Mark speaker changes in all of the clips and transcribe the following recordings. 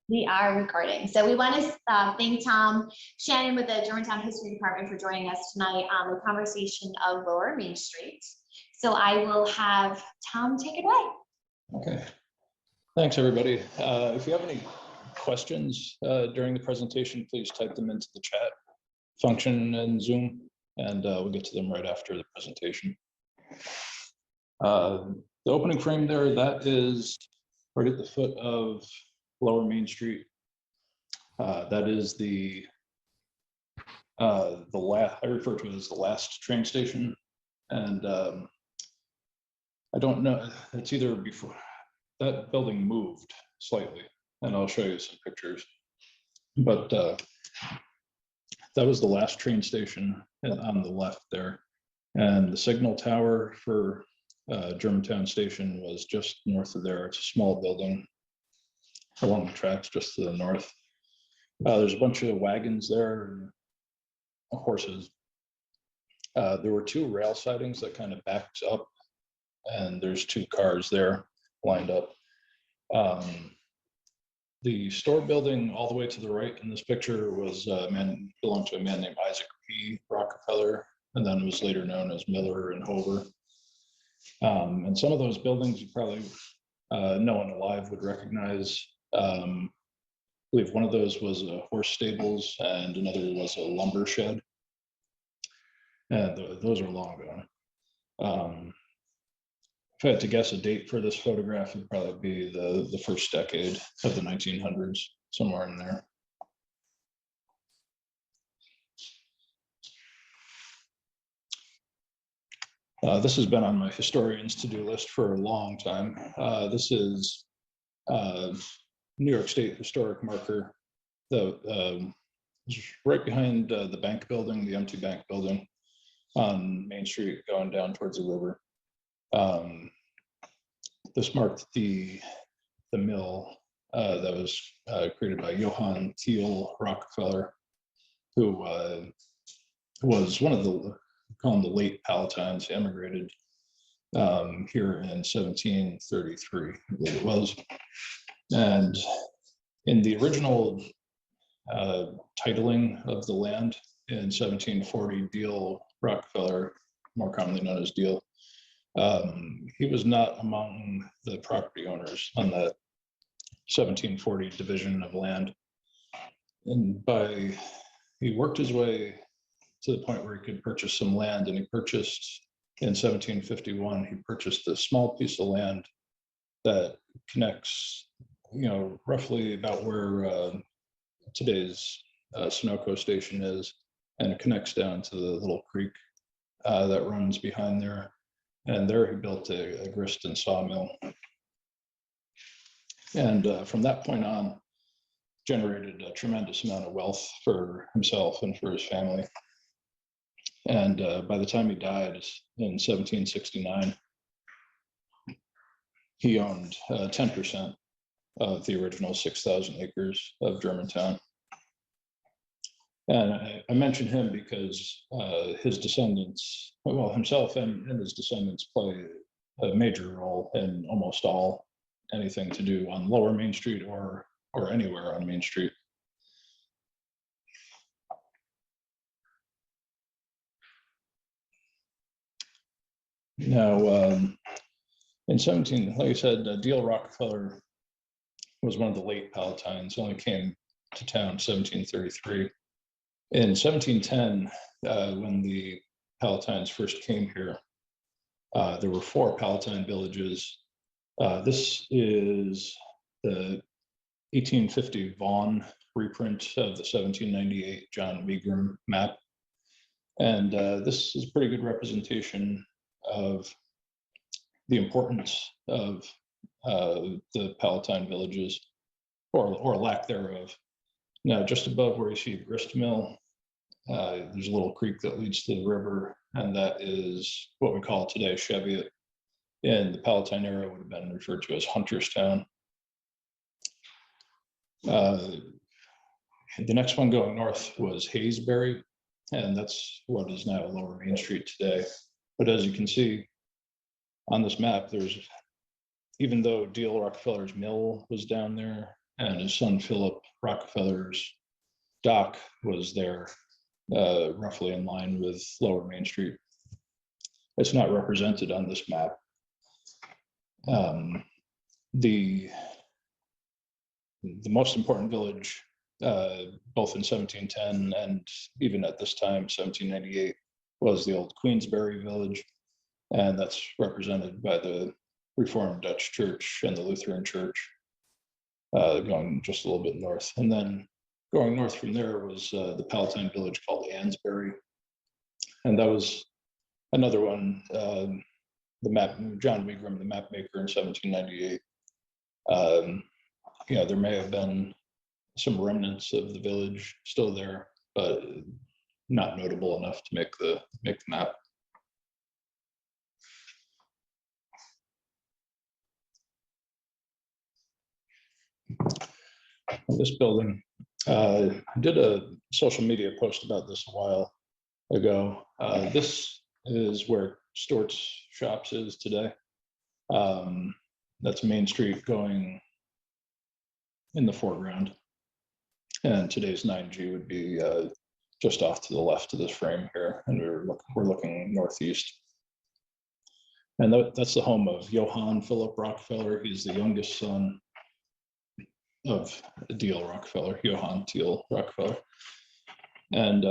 Speaker 1: We are recording. So we want to thank Tom Shannon with the Germantown History Department for joining us tonight on the conversation of Lower Main Street. So I will have Tom take it away.
Speaker 2: Okay. Thanks, everybody. If you have any questions during the presentation, please type them into the chat function in Zoom, and we'll get to them right after the presentation. The opening frame there, that is right at the foot of Lower Main Street. That is the last, I refer to it as the last train station. And I don't know, it's either before, that building moved slightly, and I'll show you some pictures. But that was the last train station on the left there. And the signal tower for Germantown Station was just north of there. It's a small building along the tracks just to the north. There's a bunch of wagons there and horses. There were two rail sidings that kind of backed up, and there's two cars there lined up. The store building all the way to the right in this picture was belonged to a man named Isaac P Rockefeller, and then was later known as Miller and Hover. And some of those buildings you probably no one alive would recognize. I believe one of those was a horse stables and another was a lumber shed. And those are long gone. If I had to guess a date for this photograph, it'd probably be the first decade of the 1900s, somewhere in there. This has been on my historian's to-do list for a long time. This is New York State historic marker. Right behind the bank building, the empty bank building on Main Street going down towards the river. This marked the mill that was created by Johann Thiel Rockefeller, who was one of the, call him the late Palatines, emigrated here in 1733, I believe it was. And in the original titling of the land in 1740, Deal Rockefeller, more commonly known as Deal, he was not among the property owners on that 1740 division of land. And he worked his way to the point where he could purchase some land, and he purchased, in 1751, he purchased a small piece of land that connects, roughly about where today's Sunoco station is, and it connects down to the little creek that runs behind there. And there he built a grist and sawmill. And from that point on, generated a tremendous amount of wealth for himself and for his family. And by the time he died in 1769, he owned 10% of the original 6,000 acres of Germantown. And I mention him because his descendants, well, himself and his descendants play a major role in almost anything to do on Lower Main Street or anywhere on Main Street. Now, in like I said, Deal Rockefeller was one of the late Palatines, only came to town in 1733. In 1710, when the Palatines first came here, there were 4 Palatine villages. This is the 1850 Vaughan reprint of the 1798 John Megram map. And this is a pretty good representation of the importance of the Palatine villages, or lack thereof. Now, just above where you see grist mill, there's a little creek that leads to the river, and that is what we call today Chevy. In the Palatine era, would have been referred to as Hunterstown. The next one going north was Haysbury, and that's what is now Lower Main Street today. But as you can see on this map, even though Deal Rockefeller's mill was down there, and his son Philip Rockefeller's dock was there, roughly in line with Lower Main Street. It's not represented on this map. The most important village, both in 1710 and even at this time, 1798, was the old Queensberry village, and that's represented by the Reformed Dutch Church and the Lutheran Church, going just a little bit north. And then going north from there was the Palatine village called Ansbury, and that was another one. The map, John Megram, the map maker in 1798. There may have been some remnants of the village still there, but not notable enough to make the map. This building, I did a social media post about this a while ago. This is where Stewart's Shops is today. That's Main Street going in the foreground, and today's 9G would be just off to the left of this frame here, and we're looking northeast. And that's the home of Johann Phillip Rockefeller. He's the youngest son of D.L. Rockefeller, Johann T.L. Rockefeller. And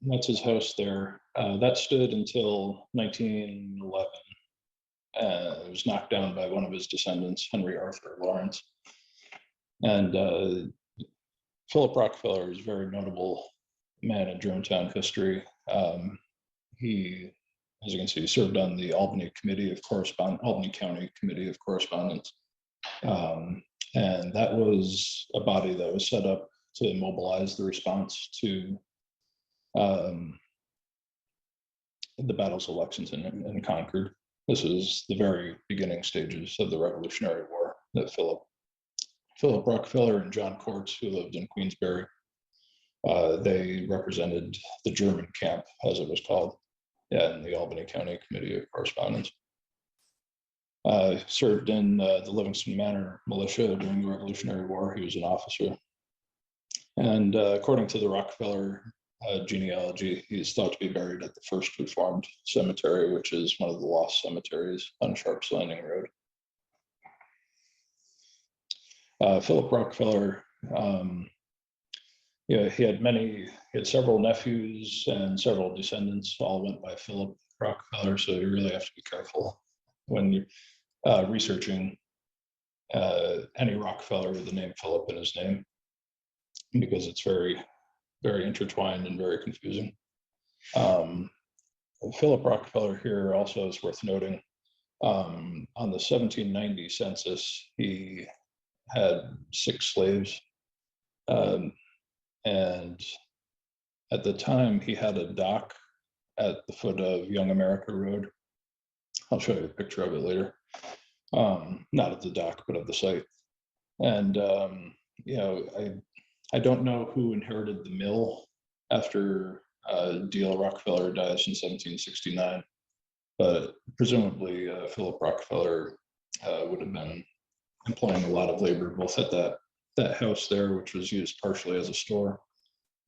Speaker 2: that's his house there. That stood until 1911. It was knocked down by one of his descendants, Henry Arthur Lawrence. And Philip Rockefeller is a very notable man in Germantown history. He, as you can see, served on the Albany Committee of Albany County Committee of Correspondence. And that was a body that was set up to mobilize the response to the battles of Lexington and Concord. This is the very beginning stages of the Revolutionary War that Philip Rockefeller and John Courts, who lived in Queensberry, they represented the German camp, as it was called, in the Albany County Committee of Correspondence. Served in the Livingston Manor militia during the Revolutionary War. He was an officer. And according to the Rockefeller genealogy, he's thought to be buried at the First Reformed Cemetery, which is one of the lost cemeteries on Sharp's Landing Road. Philip Rockefeller, he had several nephews and several descendants, all went by Philip Rockefeller, so you really have to be careful when you're researching any Rockefeller with the name Philip in his name, because it's very, very intertwined and very confusing. Philip Rockefeller here also is worth noting. On the 1790 census, he had 6 slaves. And at the time, he had a dock at the foot of Young America Road. I'll show you a picture of it later. Not at the dock, but of the site. And, I don't know who inherited the mill after D.L. Rockefeller dies in 1769, but presumably Philip Rockefeller would have been employing a lot of labor, both at that house there, which was used partially as a store,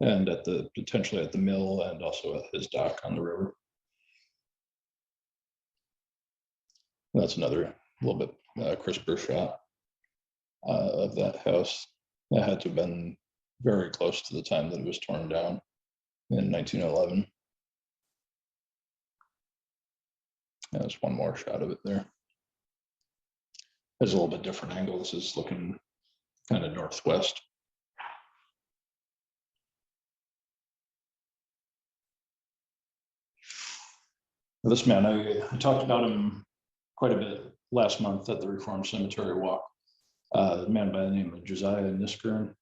Speaker 2: and potentially at the mill, and also at his dock on the river. That's another little bit crisper shot of that house. That had to have been very close to the time that it was torn down in 1911. There's one more shot of it there. There's a little bit different angle. This is looking kind of northwest. This man, I talked about him quite a bit last month at the Reformed Cemetery walk. A man by the name of Josiahniskaran.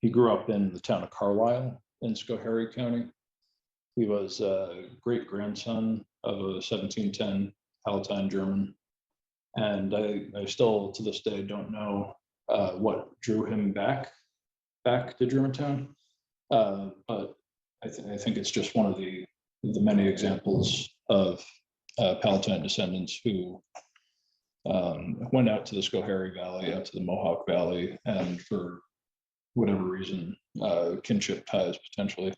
Speaker 2: He grew up in the town of Carlisle in Schoharie County. He was a great-grandson of a 1710 Palatine German. And I still, to this day, don't know what drew him back to Germantown. But I think it's just one of the many examples of Palatine descendants who Went out to the Schoharie Valley, out to the Mohawk Valley, and for whatever reason, kinship ties potentially,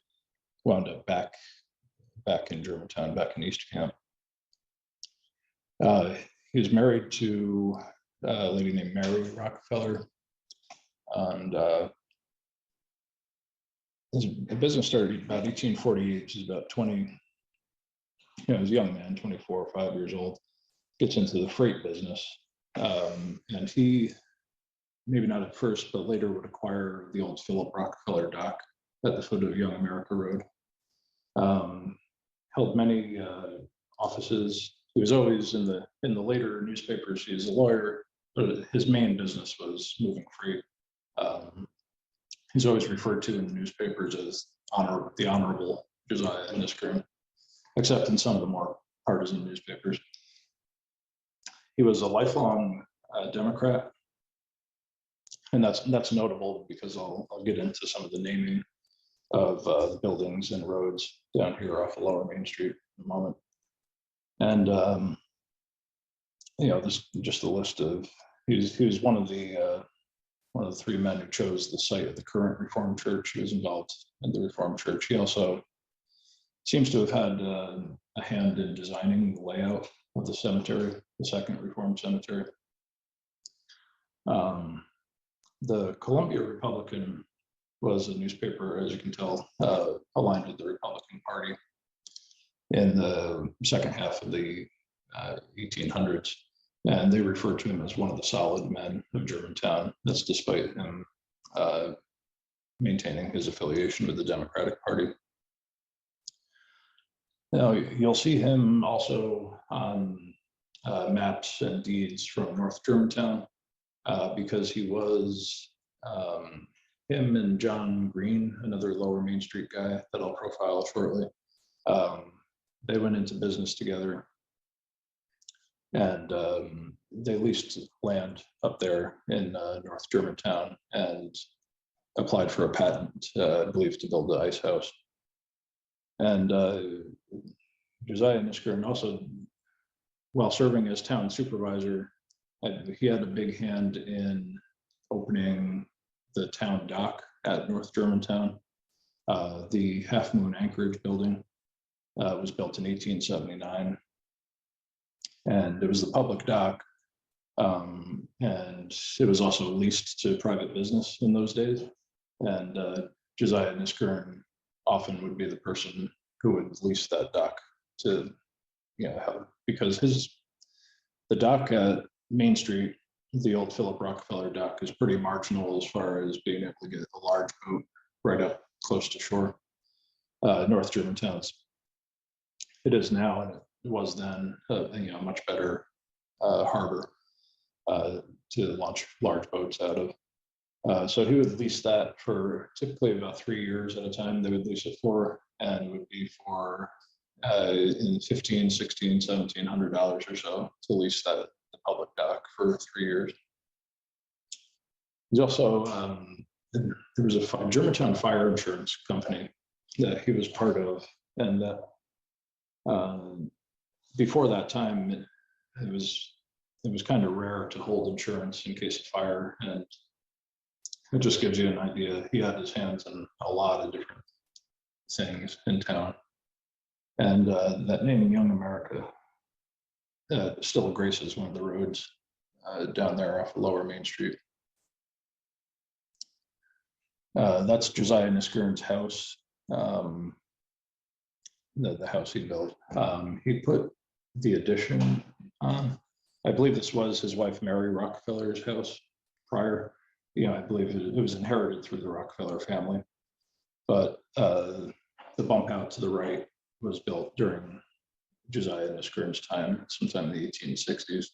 Speaker 2: wound up back in Germantown, back in East Camp. He was married to a lady named Mary Rockefeller, and his business started about 1848. He's about 20, he was a young man, 24 or 5 years old, gets into the freight business. And he, maybe not at first, but later would acquire the old Phillip Rockefeller dock at the foot of Young America Road. Held many offices. He was always in the later newspapers. He was a lawyer, but his main business was moving freight. He's always referred to in the newspapers as the Honorable Josiahniskaran, except in some of the more partisan newspapers. He was a lifelong Democrat, and that's notable because I'll get into some of the naming of the buildings and roads down here off of Lower Main Street in a moment. And this just a list of he was one of the three men who chose the site of the current Reformed Church. He was involved in the Reformed Church. He also seems to have had a hand in designing the layout of the cemetery, the Second Reformed Cemetery. The Columbia Republican was a newspaper, as you can tell, aligned with the Republican Party in the second half of the 1800s. And they referred to him as one of the solid men of Germantown. That's despite him maintaining his affiliation with the Democratic Party. Now, you'll see him also on maps and deeds from North Germantown because he was him and John Green, another Lower Main Street guy that I'll profile shortly. They went into business together, and they leased land up there in North Germantown and applied for a patent, I believe, to build the ice house. And Josiahniskaran also, while serving as town supervisor, he had a big hand in opening the town dock at North Germantown. The Half Moon Anchorage building was built in 1879. And it was the public dock, and it was also leased to private business in those days. And Josiahniskaran often would be the person who would lease that dock to, because the dock at Main Street, the old Philip Rockefeller dock, is pretty marginal as far as being able to get a large boat right up close to shore. North Germantown's, it is now, and it was then, a much better harbor to launch large boats out of. So he would lease that for typically about 3 years at a time. They would lease it for, and it would be for in $1,500, $1,600, $1,700 or so to lease the public dock for 3 years. He's also there was a Germantown fire insurance company that he was part of, and before that time, it was kind of rare to hold insurance in case of fire, and it just gives you an idea. He had his hands in a lot of different things in town, and that name in Young America still graces one of the roads down there off of Lower Main Street. That's Josiahniskaran's house, the house he built. He put the addition on. I believe this was his wife Mary Rockefeller's house prior. I believe it was inherited through the Rockefeller family, but the bump out to the right was built during Josiahniskaran's time, sometime in the 1860s.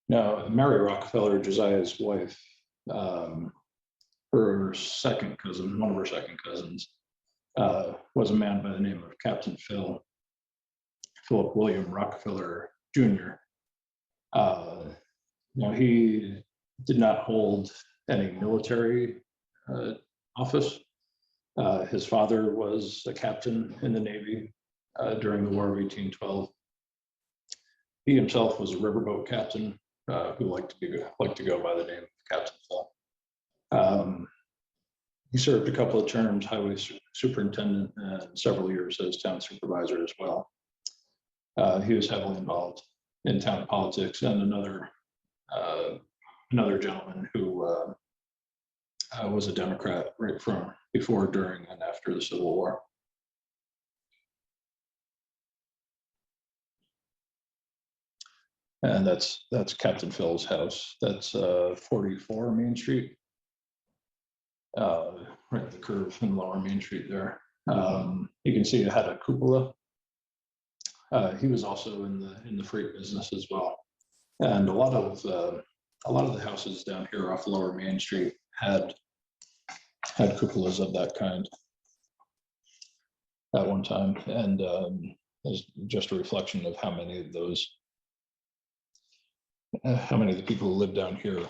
Speaker 2: Now, Mary Rockefeller, Josiah's wife, her second cousin, one of her second cousins, was a man by the name of Captain Philip William Rockefeller Jr. He did not hold any military office, His father was a captain in the Navy during the War of 1812. He himself was a riverboat captain who liked to go by the name of Captain Phil. He served a couple of terms highway superintendent and several years as town supervisor as well. He was heavily involved in town politics, and another gentleman who was a Democrat right from before, during, and after the Civil War. And that's Captain Phil's house. That's 44 Main Street, right at the curve in Lower Main Street there. You can see it had a cupola. He was also in the freight business as well, and a lot of the houses down here off Lower Main Street had cupolas of that kind at one time, and it's just a reflection of how many of the people who lived down here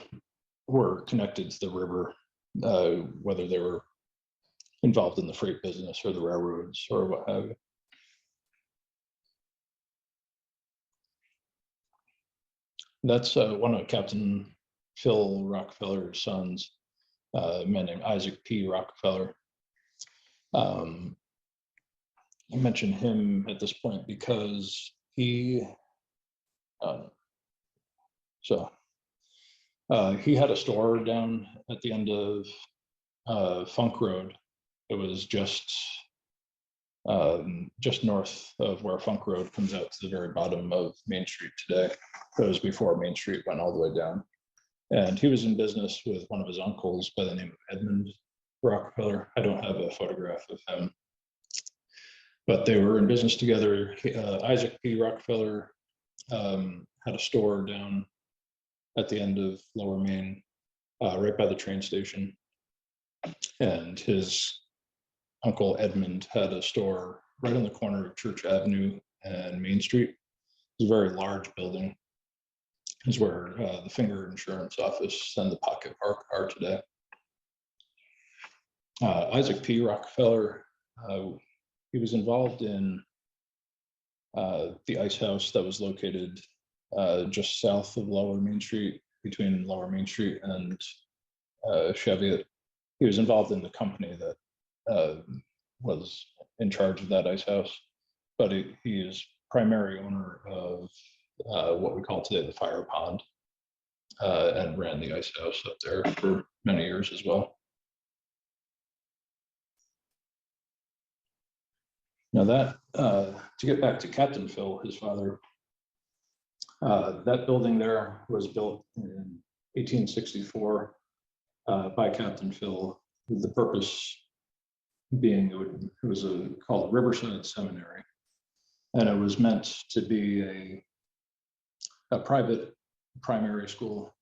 Speaker 2: were connected to the river, whether they were involved in the freight business or the railroads or what have you. That's one of Captain Phil Rockefeller's sons, a man named Isaac P. Rockefeller. I mention him at this point because he had a store down at the end of Funk Road. It was just north of where Funk Road comes out to the very bottom of Main Street today. It was before Main Street went all the way down. And he was in business with one of his uncles by the name of Edmund Rockefeller. I don't have a photograph of him, but they were in business together. Isaac P. Rockefeller had a store down at the end of Lower Main, right by the train station. And his uncle Edmund had a store right on the corner of Church Avenue and Main Street. It's a very large building. It's where the Finger Insurance Office and the Pocket Park are today. Isaac P. Rockefeller, he was involved in the ice house that was located just south of Lower Main Street, between Lower Main Street and Chevy. He was involved in the company that was in charge of that ice house, but he is primary owner of what we call today the fire pond, and ran the ice house up there for many years as well. Now that, to get back to Captain Phil, his father, that building there was built in 1864 by Captain Phil, with the purpose being it was called Riverside Seminary, and it was meant to be a private primary school,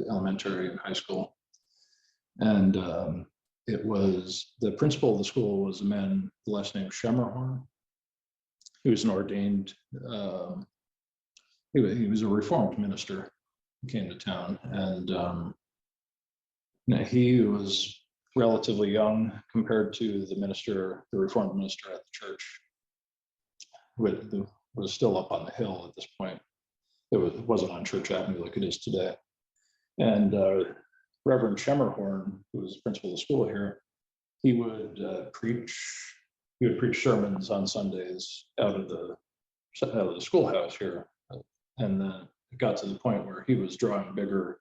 Speaker 2: elementary and high school. And it was, the principal of the school was a man, the last name Shemmerhorn. He was an ordained, he was a Reformed minister who came to town, and he was relatively young compared to the Reformed minister at the church, who was still up on the hill at this point. It wasn't on Church Avenue like it is today. And Reverend Shemmerhorn, who was principal of the school here, he would preach sermons on Sundays out of the schoolhouse here. And then it got to the point where he was drawing bigger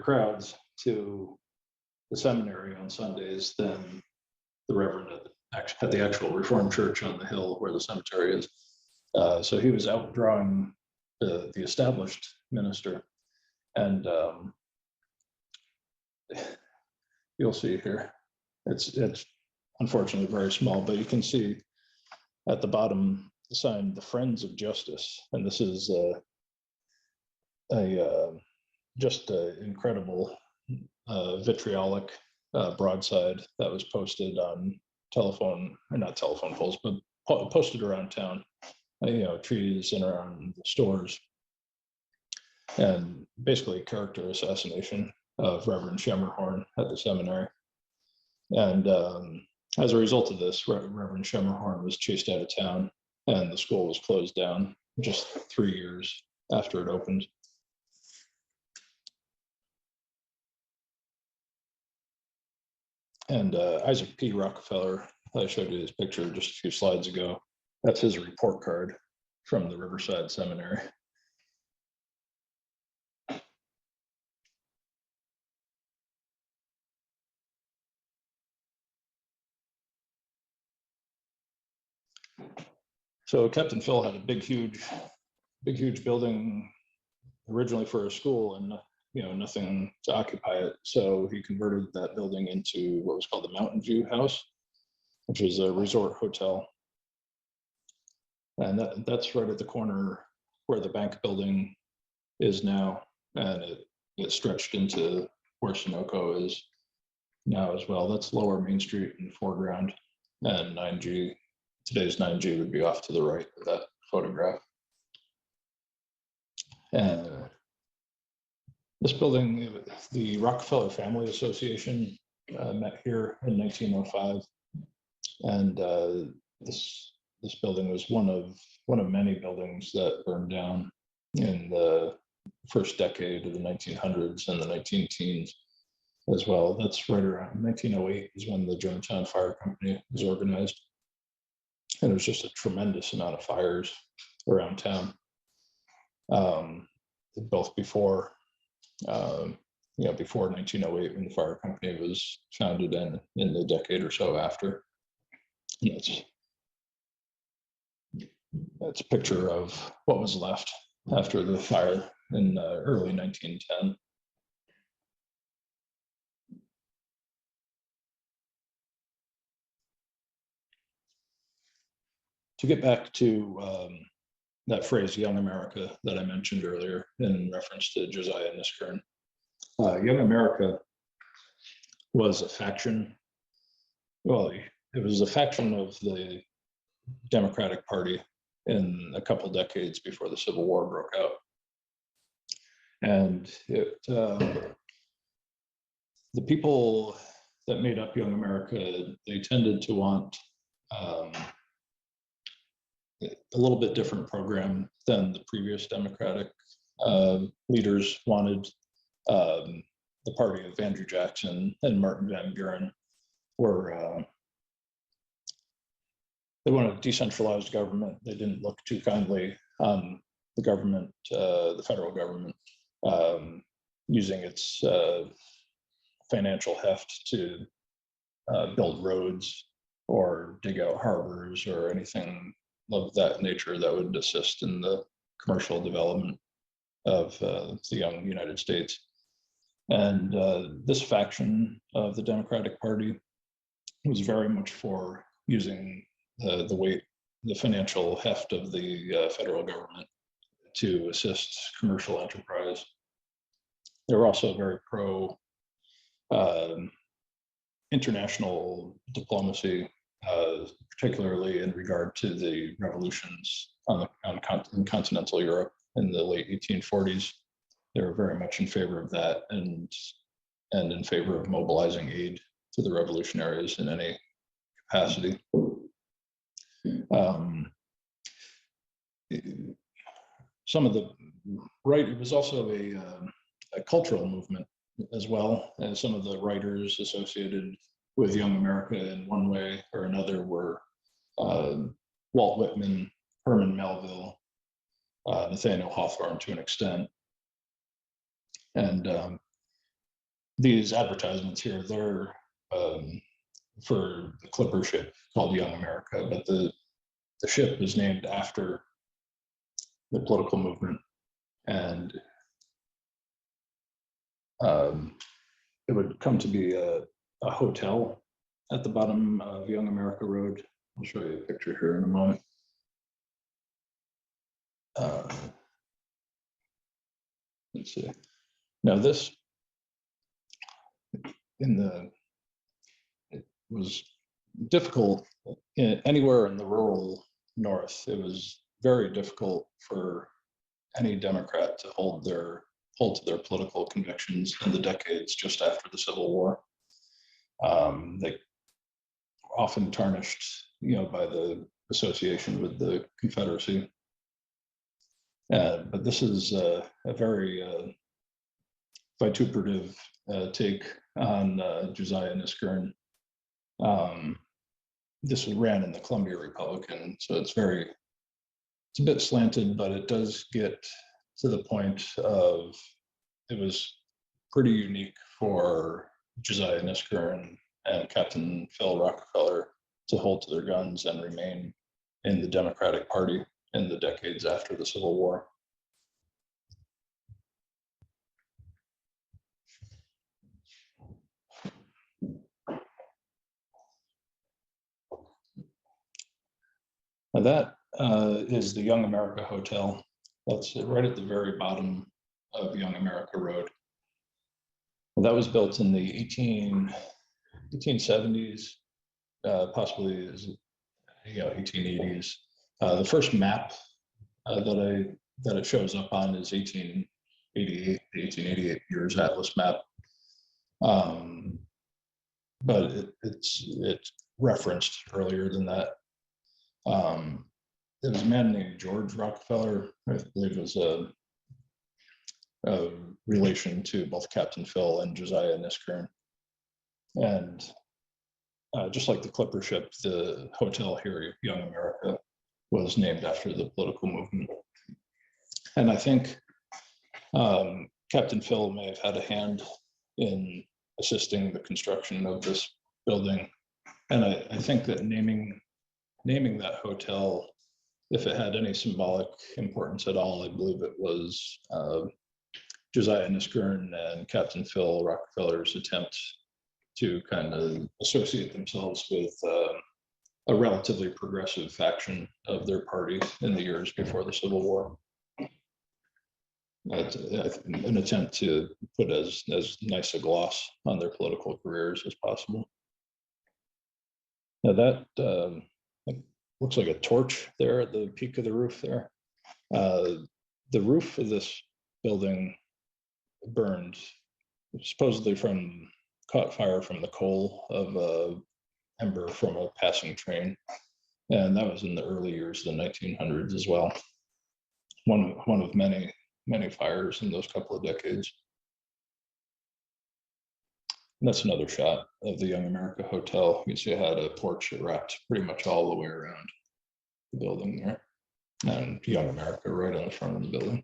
Speaker 2: crowds to the seminary on Sundays than the Reverend at the actual Reformed church on the hill where the cemetery is. So he was out drawing the established minister. And you'll see here, it's unfortunately very small, but you can see at the bottom the sign, the Friends of Justice. And this is just an incredible vitriolic broadside that was posted on not telephone poles, but posted around town, trees and around the stores, and basically character assassination of Reverend Shemmerhorn at the seminary. And as a result of this, Reverend Schemmerhorn was chased out of town, and the school was closed down just 3 years after it opened. And Isaac P. Rockefeller, I showed you this picture just a few slides ago. That's his report card from the Riverside Seminary. So Captain Phil had a big, huge building originally for a school, and nothing to occupy it. So he converted that building into what was called the Mountain View House, which is a resort hotel. And that's right at the corner where the bank building is now, and it stretched into where Sunoco is now as well. That's Lower Main Street in the foreground, and 9G. Today's 9G would be off to the right of that photograph. And this building, the Rockefeller Family Association met here in 1905, and this building was one of many buildings that burned down in the first decade of the 1900s and the 19-teens as well. That's right around 1908 is when the Germantown Fire Company was organized. And there was just a tremendous amount of fires around town, both before, before 1908 when the fire company was founded, and in the decade or so after. That's a picture of what was left after the fire in early 1910. To get back to that phrase, Young America, that I mentioned earlier in reference to Josiahniskaran, Young America was a faction. Well, it was a faction of the Democratic Party in a couple decades before the Civil War broke out. And the people that made up Young America, they tended to want a little bit different program than the previous Democratic leaders wanted. The party of Andrew Jackson and Martin Van Buren were, they wanted a decentralized government. They didn't look too kindly on the government, the federal government, using its financial heft to build roads or dig out harbors or anything of that nature that would assist in the commercial development of the young United States. And this faction of the Democratic Party was very much for using the financial heft of the federal government to assist commercial enterprise. They were also very pro international diplomacy, particularly in regard to the revolutions in continental Europe in the late 1840s. They were very much in favor of that, and in favor of mobilizing aid to the revolutionaries in any capacity. Some of the right, it was also a cultural movement as well, as some of the writers associated with Young America in one way or another were Walt Whitman, Herman Melville, Nathaniel Hawthorne to an extent. And these advertisements here, they're for the clipper ship called Young America, but the ship is named after the political movement. And it would come to be a hotel at the bottom of Young America Road. I'll show you a picture here in a moment. Let's see. Now this, it was difficult anywhere in the rural North. It was very difficult for any Democrat to hold to their political convictions in the decades just after the Civil War. They often tarnished, by the association with the Confederacy. But this is a very vituperative take on Josiahniskaran. This was ran in the Columbia Republican, so it's a bit slanted, but it does get to the point of it was pretty unique for Josiahniskaran and Captain Phil Rockefeller to hold to their guns and remain in the Democratic Party in the decades after the Civil War. Now that is the Young America Hotel. That's right at the very bottom of Young America Road. Well, that was built in the 1870s, possibly 1880s. The first map that it shows up on is 1888, the 1888 Years Atlas map. But it's referenced earlier than that. There was a man named George Rockefeller, I believe was a relation to both Captain Phil and Josiahniskaran. And just like the clipper ship, the hotel here, Young America, was named after the political movement. And I think Captain Phil may have had a hand in assisting the construction of this building. And I think that naming that hotel, if it had any symbolic importance at all, I believe it was Josiahniskaran and Captain Phil Rockefeller's attempt to kind of associate themselves with a relatively progressive faction of their party in the years before the Civil War. An attempt to put as nice a gloss on their political careers as possible. Now that looks like a torch there at the peak of the roof there. The roof of this building burned, supposedly caught fire from the coal of a ember from a passing train. And that was in the early years of the 1900s as well. One of many fires in those couple of decades. And that's another shot of the Young America Hotel. You can see it had a porch that wrapped pretty much all the way around the building there. And Young America right on the front of the building.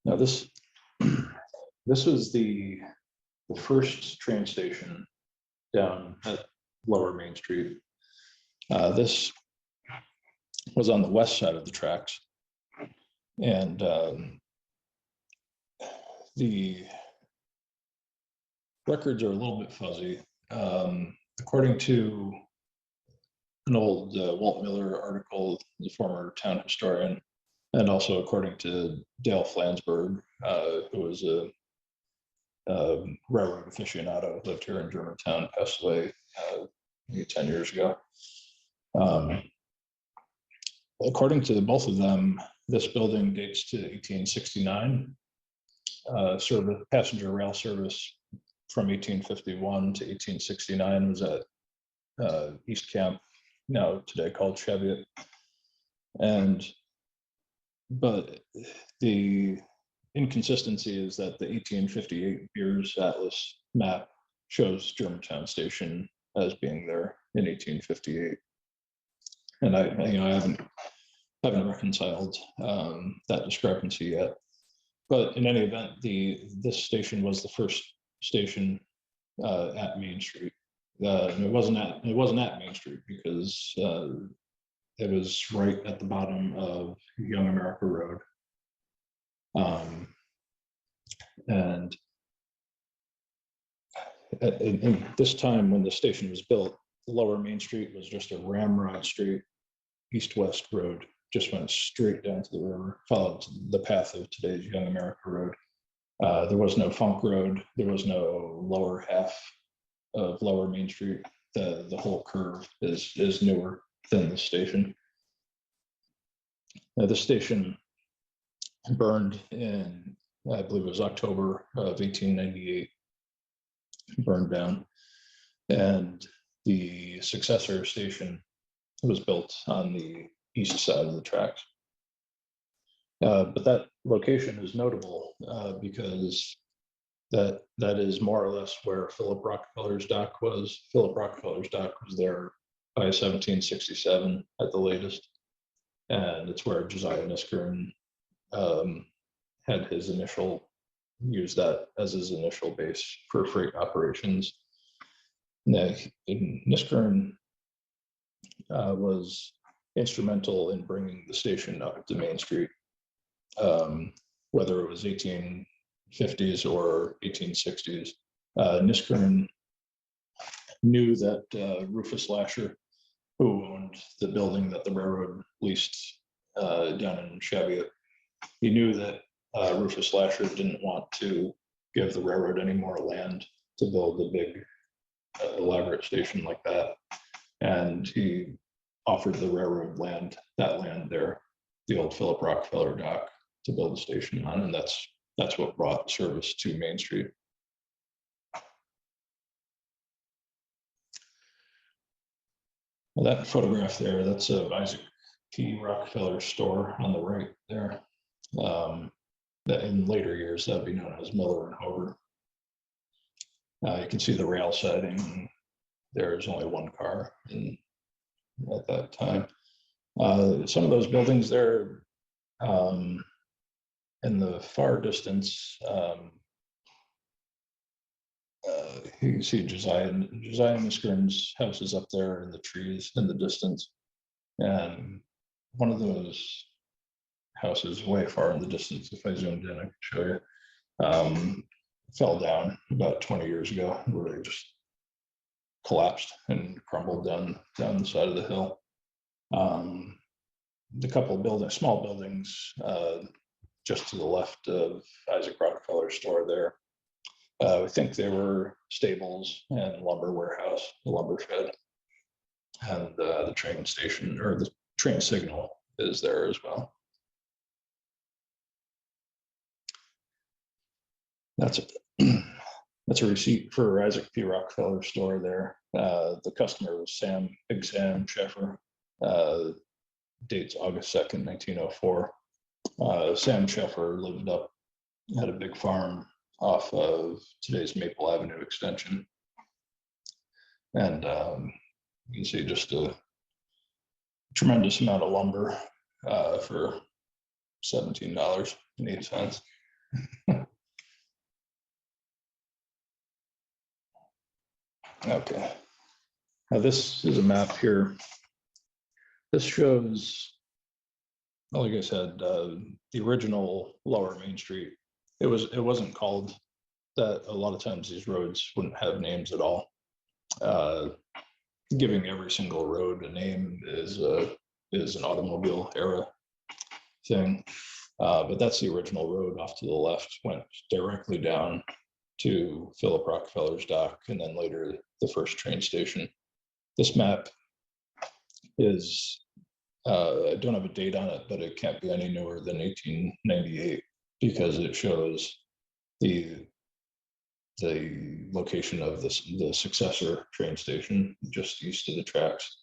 Speaker 2: Now this was the first train station down at Lower Main Street. This was on the west side of the tracks. And the records are a little bit fuzzy. According to an old Walt Miller article, the former town historian, and also according to Dale Flansburgh, who was a railroad aficionado, lived here in Germantown, passed away maybe 10 years ago. According to both of them, this building dates to 1869. Passenger rail service from 1851 to 1869 was at East Camp, now today called Chevy. But the inconsistency is that the 1858 Years Atlas map shows Germantown Station as being there in 1858. And I haven't reconciled that discrepancy yet. But in any event, this station was the first station at Main Street. It wasn't at Main Street because it was right at the bottom of Young America Road. And at this time when the station was built, Lower Main Street was just a ramrod straight east-west road, just went straight down to the river, followed the path of today's Young America Road. There was no Funk Road. There was no lower half of Lower Main Street. The whole curve is newer than the station. Now, the station burned in, I believe it was October of 1898, burned down. And the successor station was built on the east side of the tracks. But that location is notable because that is more or less where Philip Rockefeller's dock was. Philip Rockefeller's dock was there by 1767 at the latest. And it's where Josiahniskaran had his initial, used that as his initial base for freight operations. Niskaran was instrumental in bringing the station up to Main Street, whether it was 1850s or 1860s. Niskaran knew that Rufus Lasher, who owned the building that the railroad leased down in Chevy, he knew that Rufus Lasher didn't want to give the railroad any more land to build a big elaborate station like that. And he offered the railroad land, that land there, the old Philip Rockefeller dock, to build a station on. And that's what brought service to Main Street. Well, that photograph there, that's of Isaac P Rockefeller store on the right there. That in later years, that'd be known as Miller and Hover. You can see the rail siding. There's only one car at that time. Some of those buildings there in the far distance, you can see Josiahniskaran's house is up there in the trees in the distance. And one of those houses way far in the distance, if I zoomed in, I could show you, fell down about 20 years ago, where they just collapsed and crumbled down the side of the hill. The couple of buildings, small buildings, just to the left of Isaac Rockefeller's store there, I think they were stables and lumber warehouse, the lumber shed, and the train station, or the train signal, is there as well. That's a receipt for Isaac P. Rockefeller store there. The customer was Big Sam Sheffer. Dates August 2nd, 1904. Sam Sheffer had a big farm off of today's Maple Avenue extension. And you can see just a tremendous amount of lumber for $17.08. Okay, now this is a map here. This shows, like I said, the original Lower Main Street. It wasn't called that. A lot of times these roads wouldn't have names at all. Giving every single road a name is an automobile era thing. But that's the original road off to the left, went directly down to Philip Rockefeller's dock, and then later the first train station. This map is, I don't have a date on it, but it can't be any newer than 1898 because it shows the location of the successor train station just east of the tracks.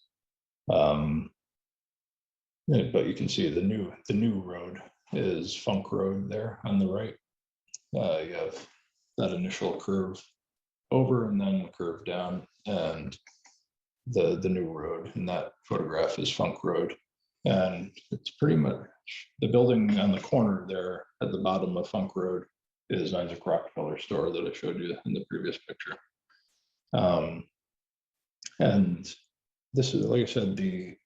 Speaker 2: But you can see the new road is Funk Road there on the right. You have that initial curve over and then curve down, and the new road in that photograph is Funk Road. And it's pretty much the building on the corner there at the bottom of Funk Road is Isaac Rockefeller store that I showed you in the previous picture. And this is, like I said, the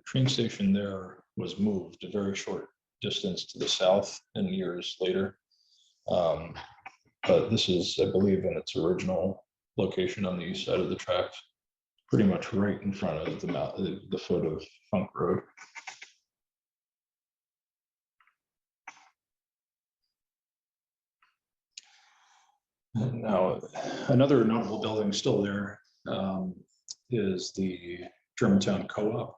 Speaker 2: train station there was moved a very short distance to the south and years later. But this is, I believe, in its original location on the east side of the tracks, pretty much right in front of the foot of Funk Road. And now, another notable building still there is the Germantown CoOp.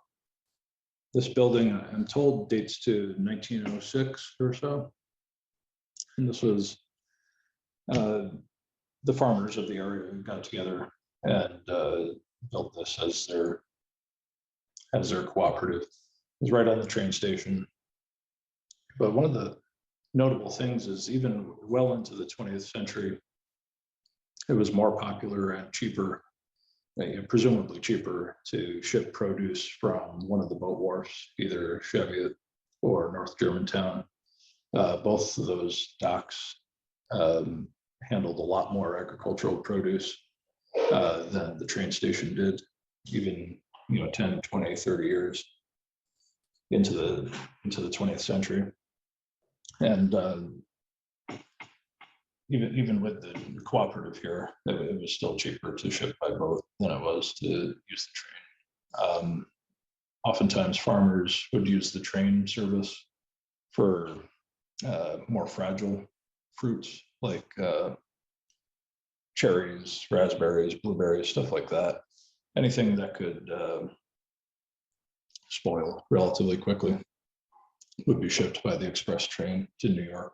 Speaker 2: This building, I'm told, dates to 1906 or so. And this was the farmers of the area got together and built this as their cooperative. It was right on the train station. But one of the notable things is even well into the 20th century, it was more popular and cheaper, presumably cheaper, to ship produce from one of the boat wharfs, either Chevy or North Germantown. Both of those docks handled a lot more agricultural produce than the train station did, even 10, 20, 30 years into the 20th century. And even with the cooperative here, it was still cheaper to ship by boat than it was to use the train. Oftentimes farmers would use the train service for more fragile fruits like cherries, raspberries, blueberries, stuff like that. Anything that could spoil relatively quickly would be shipped by the express train to New York.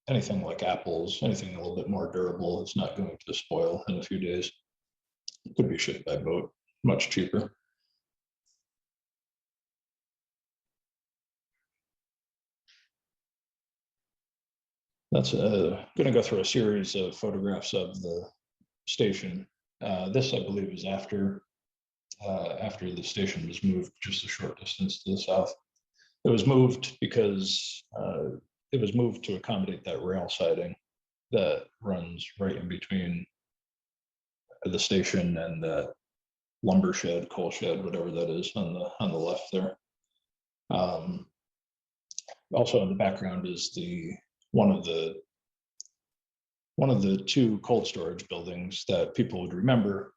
Speaker 2: Anything like apples, anything a little bit more durable, it's not going to spoil in a few days, could be shipped by boat, much cheaper. That's going to go through a series of photographs of the station. This, I believe, is after the station was moved just a short distance to the south. It was moved because it was moved to accommodate that rail siding that runs right in between the station and the lumber shed, coal shed, whatever that is on the left there. Also in the background is one of the two cold storage buildings that people would remember,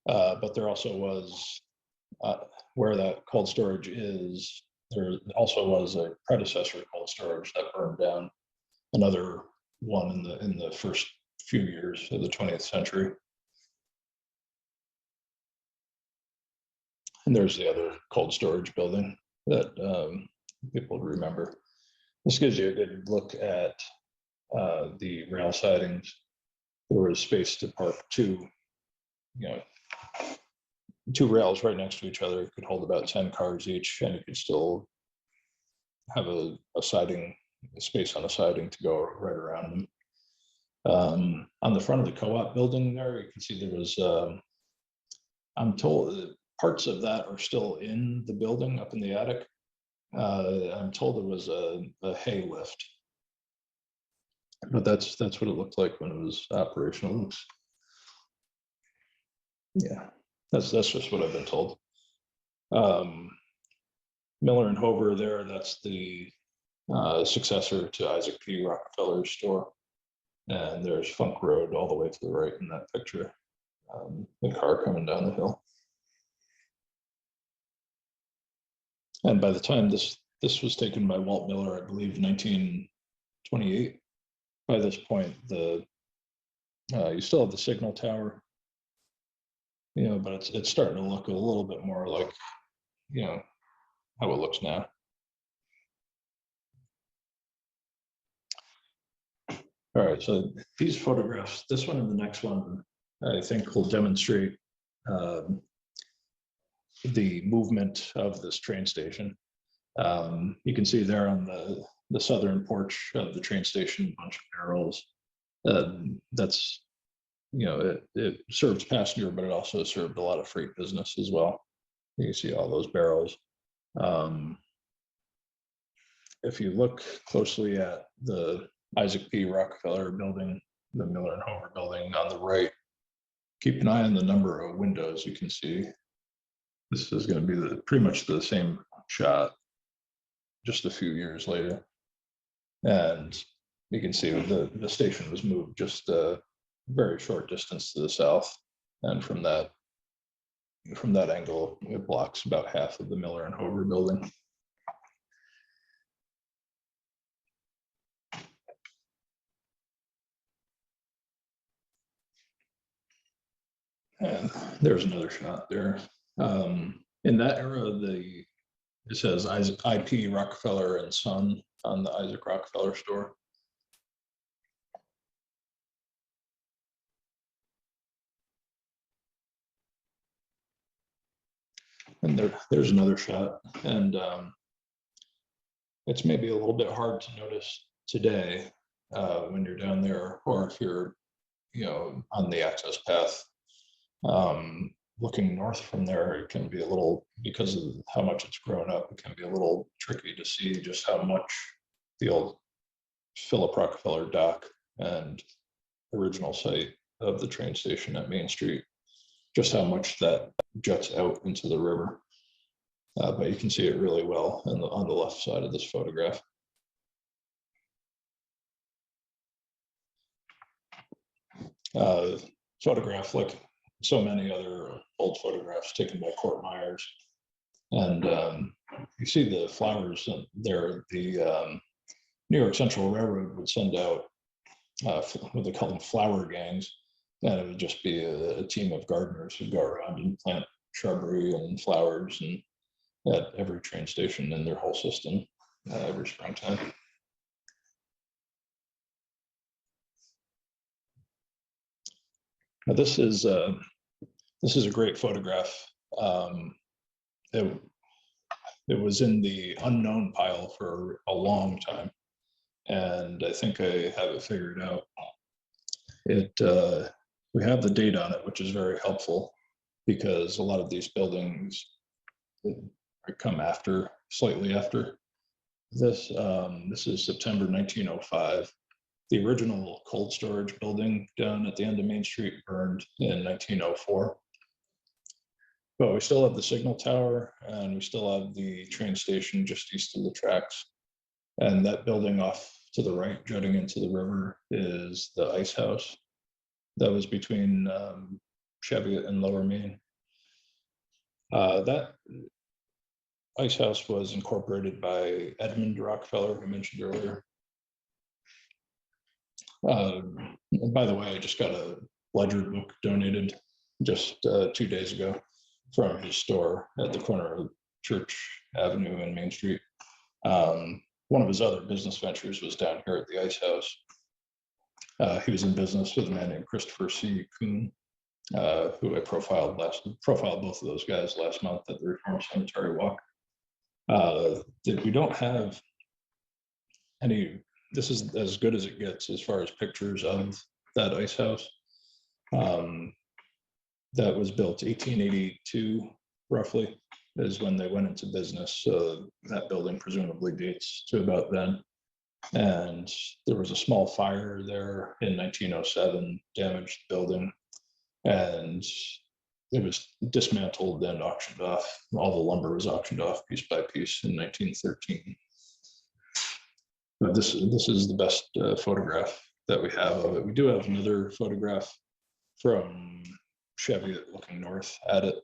Speaker 2: but there also was where that cold storage is. There also was a predecessor cold storage that burned down, another one in the first few years of the 20th century. And there's the other cold storage building that people would remember. This gives you a good look at the rail sidings. There was space to park two rails right next to each other. It could hold about 10 cars each, and you could still have a space on a siding to go right around them. On the front of the co-op building there, you can see there was, I'm told parts of that are still in the building up in the attic. I'm told it was a hay lift, but that's what it looked like when it was operational. Yeah, that's just what I've been told. Miller and Hover there, that's the successor to Isaac P Rockefeller's store. And there's Funk Road all the way to the right in that picture. The car coming down the hill. And by the time this was taken by Walt Miller, I believe 1928. By this point, you still have the signal tower, but it's starting to look a little bit more like, how it looks now. All right, so these photographs, this one and the next one, I think will demonstrate the movement of this train station. You can see there on the southern porch of the train station, a bunch of barrels. That's, it serves passenger, but it also served a lot of freight business as well. You can see all those barrels. If you look closely at the Isaac P. Rockefeller building, the Miller and Hover building on the right, keep an eye on the number of windows. You can see this is going to be pretty much the same shot just a few years later. And you can see the station was moved just a very short distance to the south. And from that angle, it blocks about half of the Miller and Hover building. And there's another shot there. In that era, it says IP Rockefeller and Son on the Isaac Rockefeller store. And there's another shot, and it's maybe a little bit hard to notice today when you're down there, or if you're, on the access path. Looking north from there, it can be a little, because of how much it's grown up, it can be a little tricky to see just how much the old Phillip Rockefeller dock and original site of the train station at Main Street, just how much that juts out into the river. But you can see it really well on the left side of this photograph. Photograph, like so many other old photographs taken by Court Myers. And you see the flowers there. The New York Central Railroad would send out what they call them flower gangs, and it would just be a team of gardeners who go around and plant shrubbery and flowers and at every train station in their whole system every springtime. Now this is a great photograph. It was in the unknown pile for a long time, and I think I have it figured out. We have the date on it, which is very helpful because a lot of these buildings come after, slightly after this. This is September 1905. The original cold storage building down at the end of Main Street burned in 1904. But we still have the signal tower, and we still have the train station just east of the tracks. And that building off to the right, jutting into the river, is the ice house. That was between Chevy and Lower Main. That ice house was incorporated by Edmund Rockefeller, who I mentioned earlier. By the way, I just got a ledger book donated just 2 days ago from his store at the corner of Church Avenue and Main Street. One of his other business ventures was down here at the ice house. He was in business with a man named Christopher C. Coon, who I profiled both of those guys last month at the Reform Cemetery walk. We don't have any. This is as good as it gets as far as pictures of that ice house. That was built 1882, roughly, is when they went into business. So that building presumably dates to about then. And there was a small fire there in 1907, damaged the building, and it was dismantled and auctioned off. All the lumber was auctioned off piece by piece in 1913. But this is the best photograph that we have of it. We do have another photograph from Chevy looking north at it,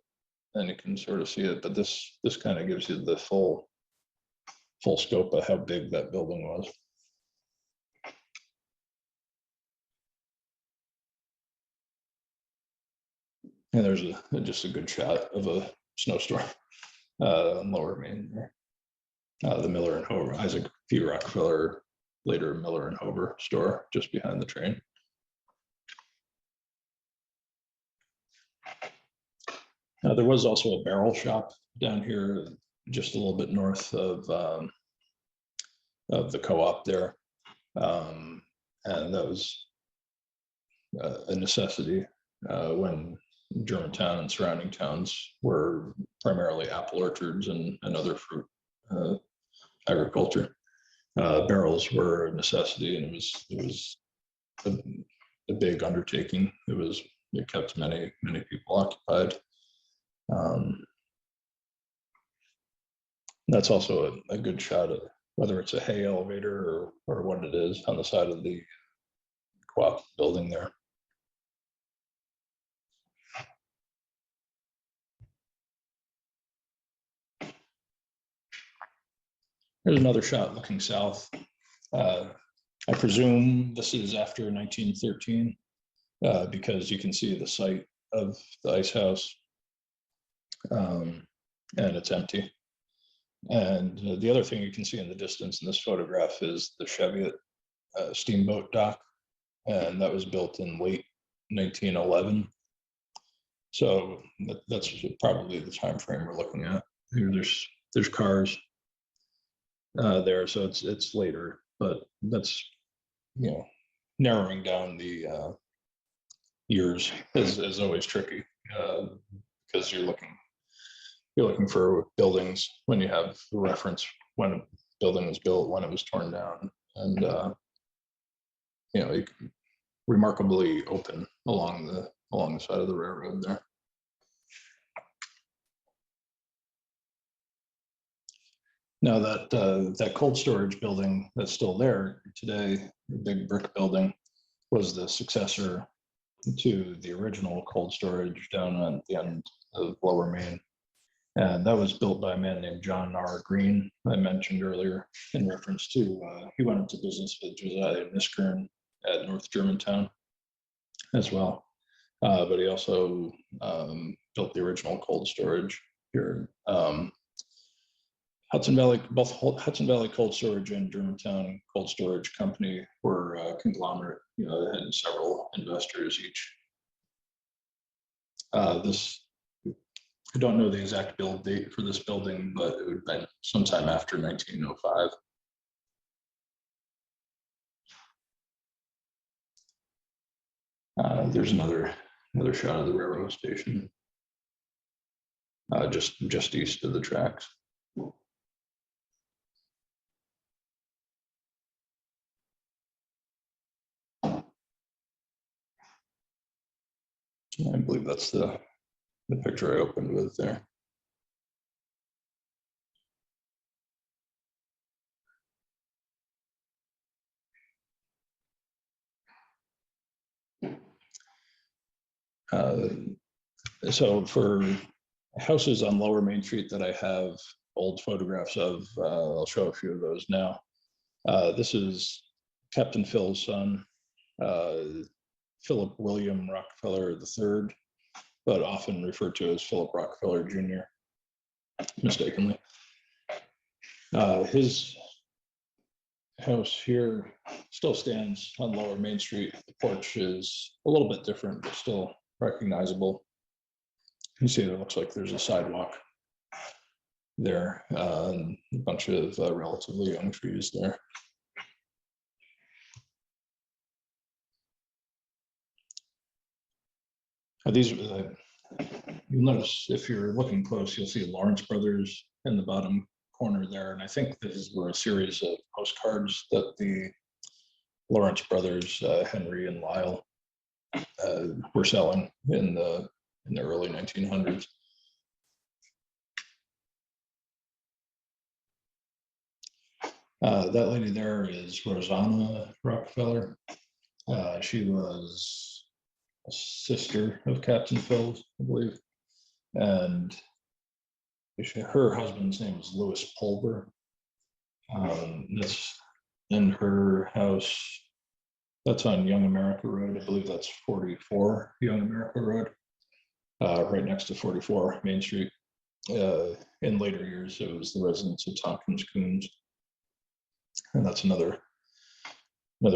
Speaker 2: and you can sort of see it. But this kind of gives you the full scope of how big that building was. And there's just a good shot of a snowstorm on Lower Main there. The Miller and Hover, Isaac P Rockefeller, later Miller and Hover store just behind the train. There was also a barrel shop down here, just a little bit north of the co-op there, and that was a necessity when Germantown and surrounding towns were primarily apple orchards and other fruit agriculture. Barrels were a necessity, and it was a big undertaking. It kept many people occupied. That's also a good shot of whether it's a hay elevator or what it is on the side of the co-op building there. Here's another shot looking south. I presume this is after 1913 because you can see the site of the ice house. and it's empty. And the other thing you can see in the distance in this photograph is the Chevy Steamboat dock, and that was built in late 1911. So that's probably the time frame we're looking at. There's cars there, so it's later, but that's, you know, narrowing down the years is always tricky, because you're looking for buildings when you have a reference when a building was built, when it was torn down, and you know, remarkably open along the side of the railroad there. Now that cold storage building that's still there today, the big brick building, was the successor to the original cold storage down at the end of Lower Main. And that was built by a man named John R. Green, I mentioned earlier, in reference to, he went into business with Josiahniskaran at North Germantown as well. But he also built the original cold storage here. Hudson Valley, both Hudson Valley Cold Storage and Germantown Cold Storage Company were conglomerate. You know, they had several investors each. I don't know the exact build date for this building, but it would have been sometime after 1905. There's another shot of the railroad station, just east of the tracks. I believe that's the picture I opened with there. So for houses on Lower Main Street that I have old photographs of, I'll show a few of those now. This is Captain Phil's son, Philip William Rockefeller III, but often referred to as Philip Rockefeller Jr., mistakenly. His house here still stands on Lower Main Street. The porch is a little bit different, but still recognizable. You see it looks like there's a sidewalk there, and a bunch of relatively young trees there. These, you'll notice if you're looking close, you'll see Lawrence Brothers in the bottom corner there. And I think these were a series of postcards that the Lawrence brothers, Henry and Lyle, were selling in the early 1900s. That lady there is Rosanna Rockefeller. She was a sister of Captain Phil's, I believe. And her husband's name is Louis Pulver. That's in her house. That's on Young America Road. I believe that's 44 Young America Road, right next to 44 Main Street. In later years, it was the residence of Thompsons Coons. And that's another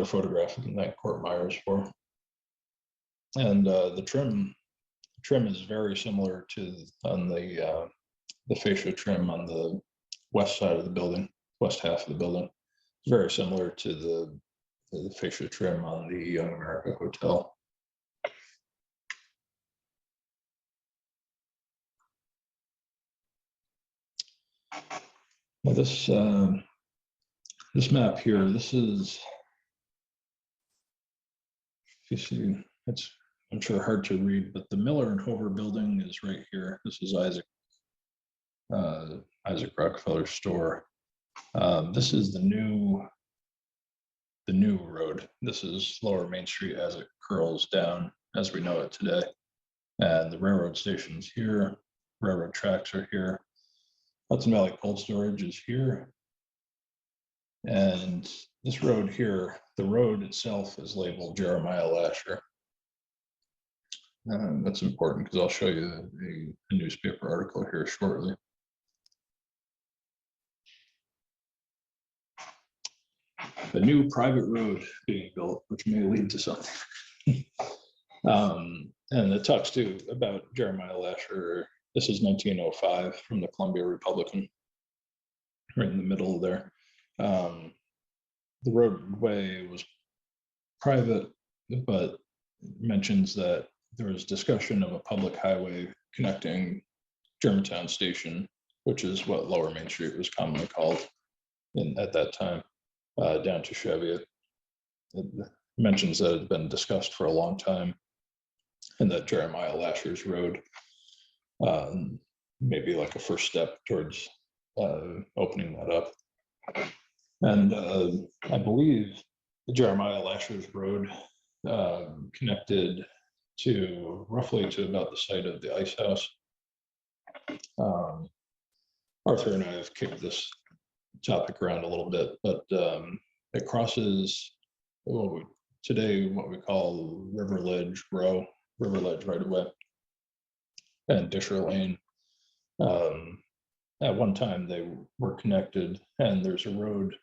Speaker 2: photograph of that Court Myers for. And the trim is very similar to on the fascia trim on the west side of the building, west half of the building. Very similar to the fascia trim on the Young America Hotel. Now this map here, this is, if you see, it's, I'm sure, hard to read, but the Miller and Hover building is right here. This is Isaac Rockefeller's store. This is the new road. This is Lower Main Street as it curls down as we know it today. And the railroad station's here. Railroad tracks are here. Hudson Valley Cold Storage is here. And this road here, the road itself is labeled Jeremiah Lasher. That's important because I'll show you a newspaper article here shortly a new private road being built, which may lead to something. And it talks too about Jeremiah Lasher. This is 1905 from the Columbia Republican, right in the middle there. The roadway was private, but mentions that there was discussion of a public highway connecting Germantown Station, which is what Lower Main Street was commonly called at that time, down to Chevy. It mentions that it had been discussed for a long time, and that Jeremiah Lasher's Road maybe like a first step towards opening that up. And I believe the Jeremiah Lasher's Road connected to roughly to about the site of the ice house. Arthur and I have kicked this topic around a little bit, but it crosses today what we call River Ledge right away, and Disher Lane. At one time they were connected, and there's a road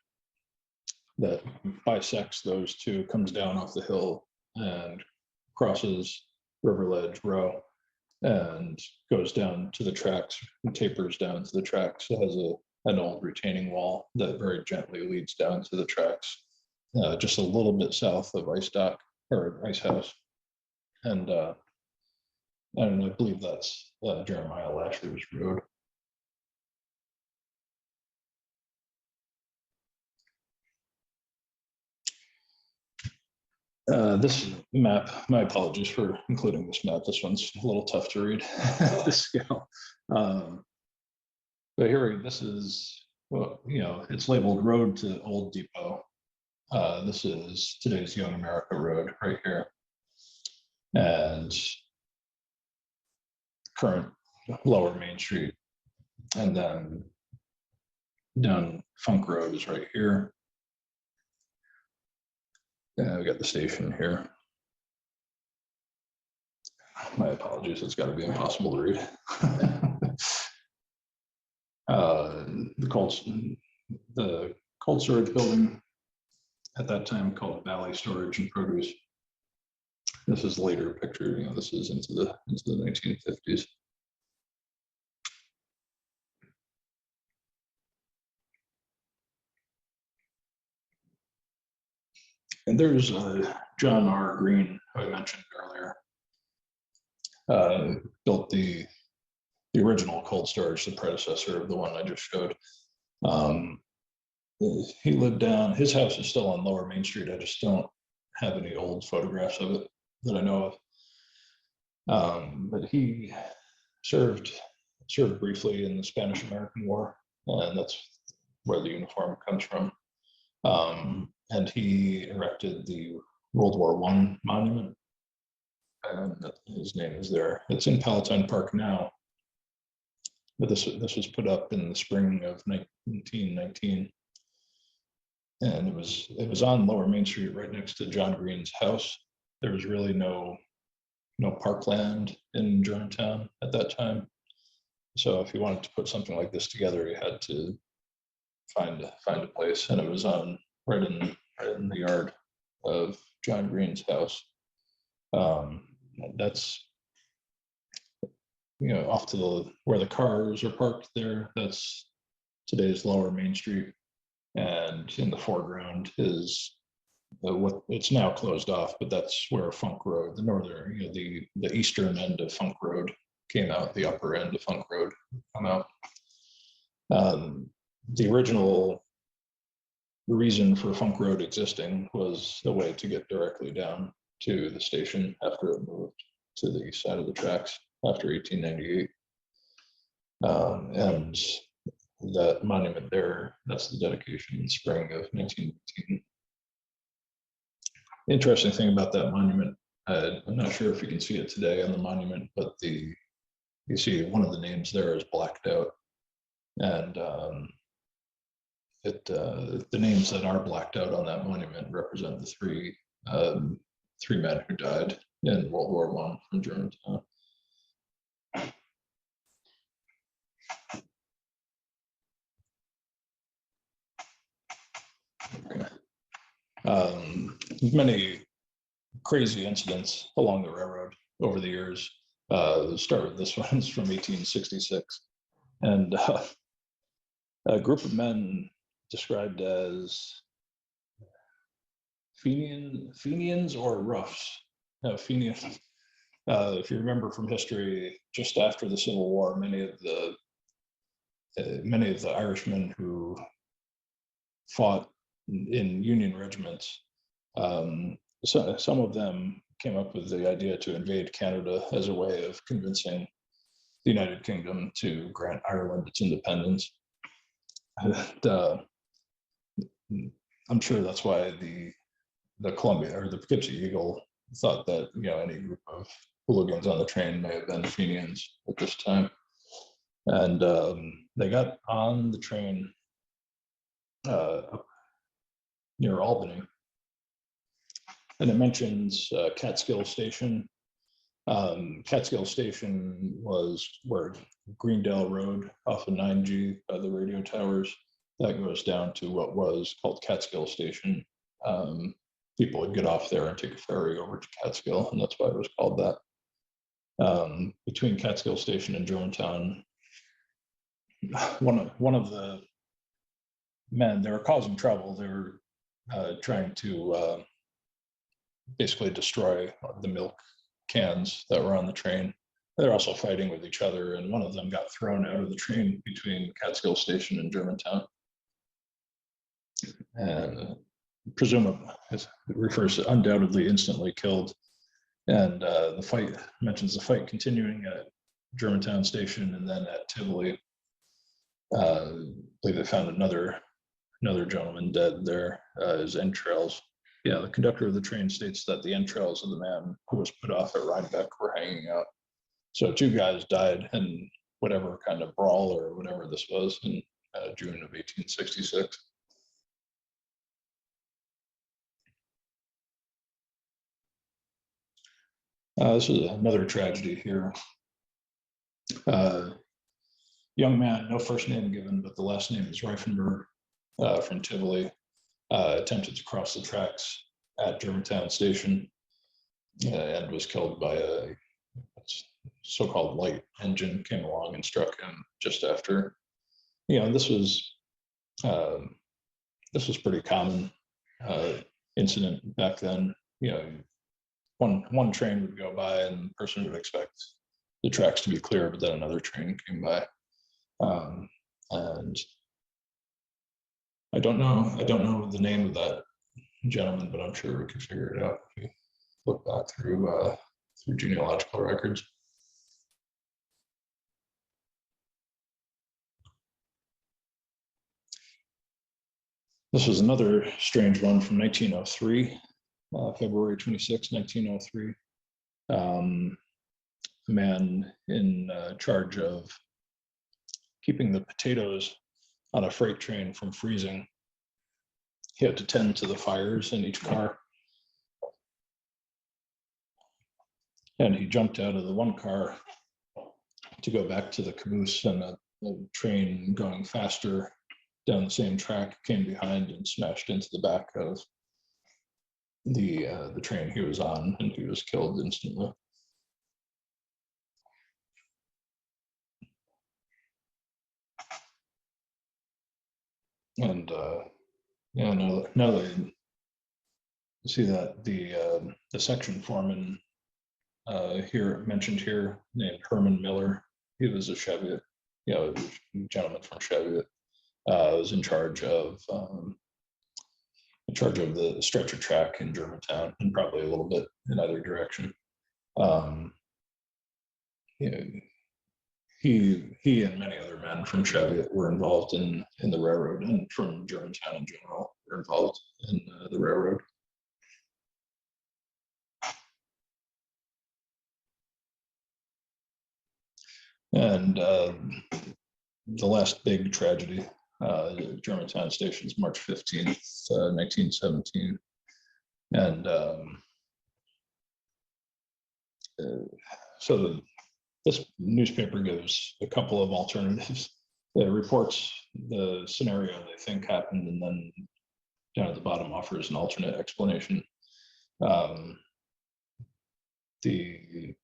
Speaker 2: that bisects those two, comes down off the hill and crosses River Ledge Row and goes down to the tracks and tapers down to the tracks. It has an old retaining wall that very gently leads down to the tracks, just a little bit south of Ice Dock or Ice House. And I believe that's Jeremiah Lasher's Road. This map, my apologies for including this map. This one's a little tough to read at this scale. But here, this is, well, it's labeled Road to Old Depot. This is today's Young America Road right here. And current Lower Main Street. And then down Funk Road is right here. Yeah, we got the station here. My apologies, it's got to be impossible to read. The cold storage building at that time called Valley Storage and Produce. This is later picture. This is into the 1950s. And there's John R. Green, who I mentioned earlier, built the original cold storage, the predecessor of the one I just showed. He lived down, his house is still on Lower Main Street. I just don't have any old photographs of it that I know of. But he served briefly in the Spanish-American War, and that's where the uniform comes from. And he erected the World War I monument, and his name is there. It's in Palatine Park now, but this was put up in the spring of 1919, and it was on Lower Main Street, right next to John Green's house. There was really no parkland in Germantown at that time, so if you wanted to put something like this together, you had to find a place, and it was on right in the yard of John Green's house. That's off to where the cars are parked there. That's today's Lower Main Street, and in the foreground is what it's now closed off, but that's where Funk Road, the northern, the eastern end of Funk Road came out. The upper end of Funk Road come out. The original reason for Funk Road existing was a way to get directly down to the station after it moved to the east side of the tracks after 1898. And that monument there, that's the dedication in spring of 1918. Interesting thing about that monument, I'm not sure if you can see it today on the monument, but you see one of the names there is blacked out. And the names that are blacked out on that monument represent the three men who died in World War I from Germantown. Okay. Many crazy incidents along the railroad over the years. Start with this one's from 1866, and a group of men described as Fenians or roughs. Fenians. If you remember from history, just after the Civil War, many of the Irishmen who fought in Union regiments, so some of them came up with the idea to invade Canada as a way of convincing the United Kingdom to grant Ireland its independence. And, I'm sure that's why the Columbia or the Poughkeepsie Eagle thought that any group of hooligans on the train may have been Fenians at this time. And they got on the train up near Albany, and it mentions Catskill Station. Catskill Station was where Greendale Road off of 9G by the radio towers, that goes down to what was called Catskill Station. People would get off there and take a ferry over to Catskill, and that's why it was called that. Between Catskill Station and Germantown, one of the men, they were causing trouble. They were trying to basically destroy the milk cans that were on the train. They're also fighting with each other, and one of them got thrown out of the train between Catskill Station and Germantown. And presumably, it refers to undoubtedly instantly killed. And the fight mentions the fight continuing at Germantown Station, and then at Tivoli, I believe they found another gentleman dead there, his entrails. Yeah, the conductor of the train states that the entrails of the man who was put off at Rhinebeck were hanging out. So 2 guys died in whatever kind of brawl or whatever this was in June of 1866. This is another tragedy here. Young man, no first name given, but the last name is Reifenberg, from Tivoli, attempted to cross the tracks at Germantown Station and was killed by a so-called light engine came along and struck him just after. This was pretty common incident back then. One train would go by and the person would expect the tracks to be clear, but then another train came by. And I don't know the name of that gentleman, but I'm sure we could figure it out if we look back through genealogical records. This was another strange one from 1903, February 26, 1903. A man in charge of keeping the potatoes on a freight train from freezing. He had to tend to the fires in each car. And he jumped out of the one car to go back to the caboose, and the train going faster down the same track came behind and smashed into the back of the train he was on, and he was killed instantly. And now that you see that the section foreman here mentioned here, named Herman Miller, he was a Chevy, a gentleman from Chevy, was in charge of the stretcher track in Germantown, and probably a little bit in either direction. He and many other men from Chevy were involved in the railroad, and from Germantown in general were involved in the railroad. And the last big tragedy, Germantown Station's March 15th, 1917. And so this newspaper gives a couple of alternatives. It reports the scenario they think happened, and then down at the bottom offers an alternate explanation. The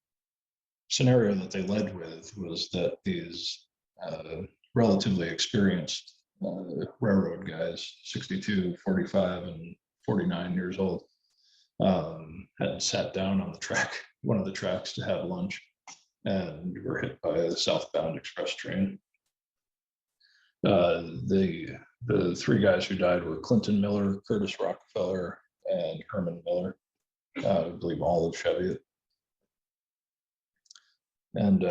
Speaker 2: scenario that they led with was that these relatively experienced railroad guys, 62, 45, and 49 years old, had sat down on the track, one of the tracks, to have lunch, and were hit by a southbound express train. The three guys who died were Clinton Miller, Curtis Rockefeller, and Herman Miller. I believe all of Chevy. And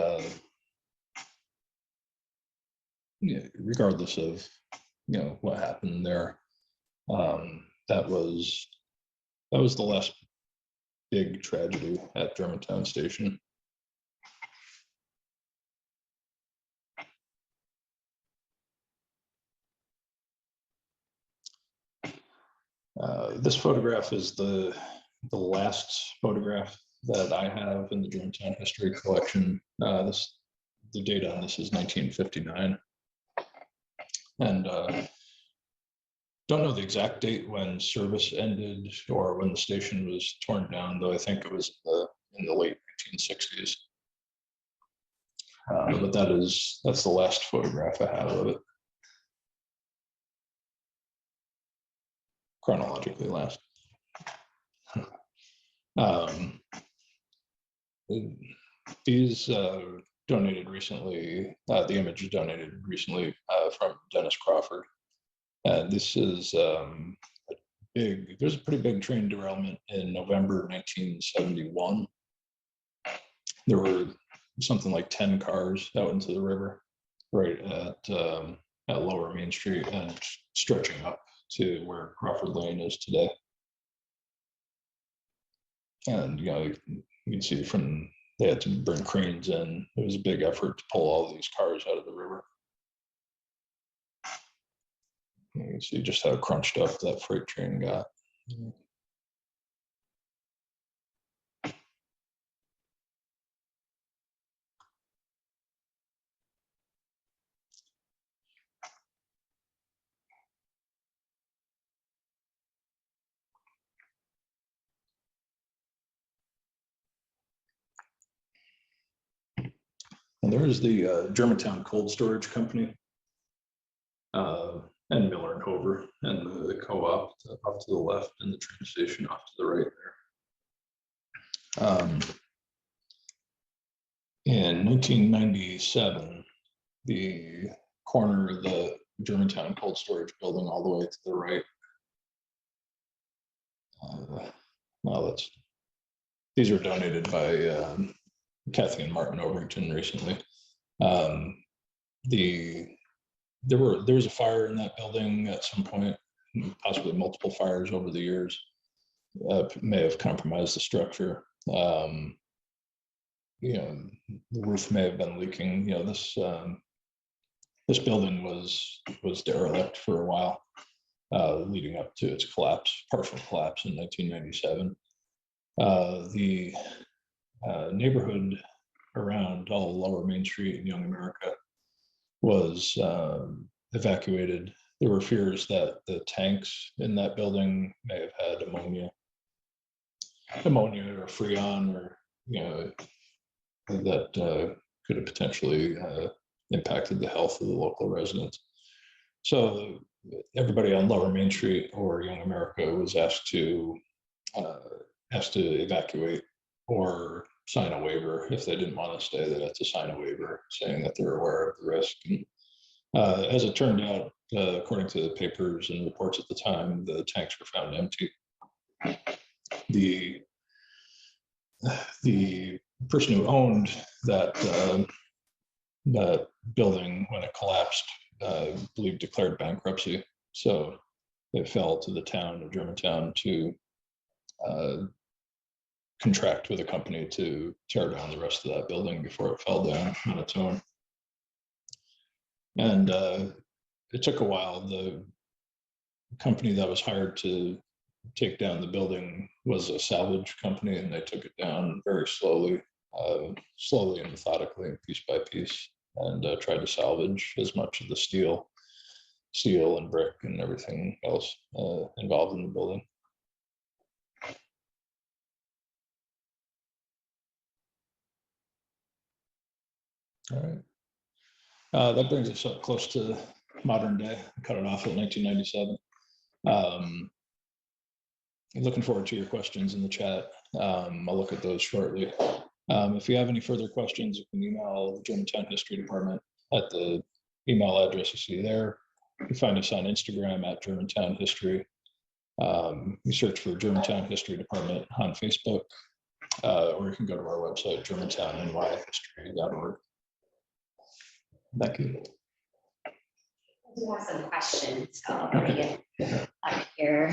Speaker 2: yeah, regardless of what happened there, that was the last big tragedy at Germantown Station. This photograph is the last photograph that I have in the Germantown History Collection. The date on this is 1959, and don't know the exact date when service ended or when the station was torn down, though I think it was in the late 1960s. But that's the last photograph I have of it. Chronologically last. These donated recently, the image is donated recently from Dennis Crawford. This is there's a pretty big train derailment in November 1971. There were something like 10 cars out into the river right at Lower Main Street and stretching up to where Crawford Lane is today. And you can see they had to bring cranes in. It was a big effort to pull all these cars out of the river. You can see just how crunched up that freight train got. And there's the Germantown Cold Storage Company, and Miller and Hover, and the co-op off to the left, and the train station off to the right there. In 1997, the corner of the Germantown Cold Storage Building, all the way to the right. These were donated by Kathy and Martin Overington recently. There was a fire in that building at some point, possibly multiple fires over the years. May have compromised the structure. The roof may have been leaking. This building was derelict for a while, leading up to its partial collapse in 1997. The neighborhood around all Lower Main Street in Young America was evacuated. There were fears that the tanks in that building may have had ammonia or freon, or that could have potentially impacted the health of the local residents. So everybody on Lower Main Street or Young America was asked to evacuate or sign a waiver. If they didn't want to stay, they had to sign a waiver saying that they're aware of the risk. And as it turned out, according to the papers and reports at the time, the tanks were found empty. The person who owned that building when it collapsed, believed declared bankruptcy. So it fell to the town of Germantown to contract with a company to tear down the rest of that building before it fell down on its own. And it took a while. The company that was hired to take down the building was a salvage company, and they took it down very slowly and methodically, piece by piece, and tried to salvage as much of the steel steel and brick and everything else involved in the building. All right. That brings us up close to modern day. I cut it off at 1997. Looking forward to your questions in the chat. I'll look at those shortly. If you have any further questions, you can email the Germantown History Department at the email address you see there. You can find us on Instagram at Germantown History. You search for Germantown History Department on Facebook, or you can go to our website, germantownyhistory.org. Thank you.
Speaker 1: I do have some questions, so I'll bring it up here.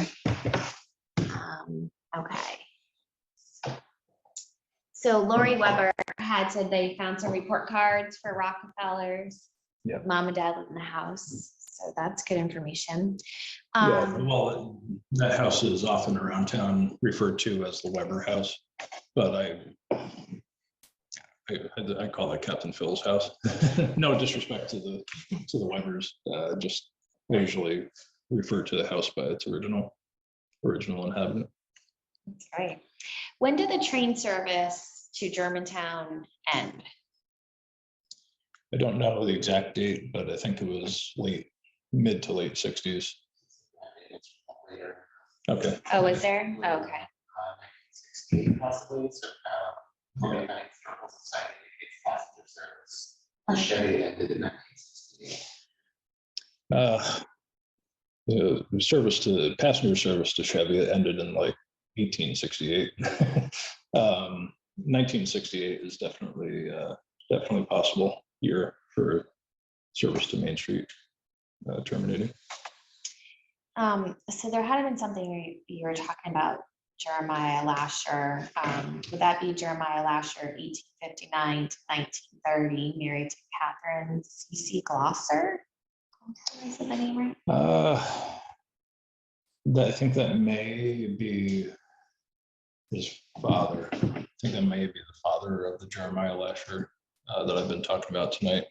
Speaker 1: Okay. So Lori Weber had said they found some report cards for Rockefellers.
Speaker 2: Yeah.
Speaker 1: Mom and dad live in the house, so that's good information.
Speaker 2: Yeah, well, that house is often around town referred to as the Weber House, but I call it Captain Phil's house. No disrespect to the Webers, just I usually refer to the house by its original inhabitant.
Speaker 1: That's right. When did the train service to Germantown end?
Speaker 2: I don't know the exact date, but I think it was mid to late 60s. Okay.
Speaker 1: Oh, was there? Oh, okay.
Speaker 3: 1960 possibly. So, Society passenger service. The Chevy ended in 1968.
Speaker 2: The passenger service to Chevy ended in like 1868. 1968 is definitely possible year for service to Main Street terminating.
Speaker 1: So there had been something you were talking about, Jeremiah Lasher. Would that be Jeremiah Lasher, 1859 to 1930, married to Catherine C.C. Glosser? Is that the name right?
Speaker 2: I think that may be his father. I think that may be the father of the Jeremiah Lasher that I've been talking about tonight.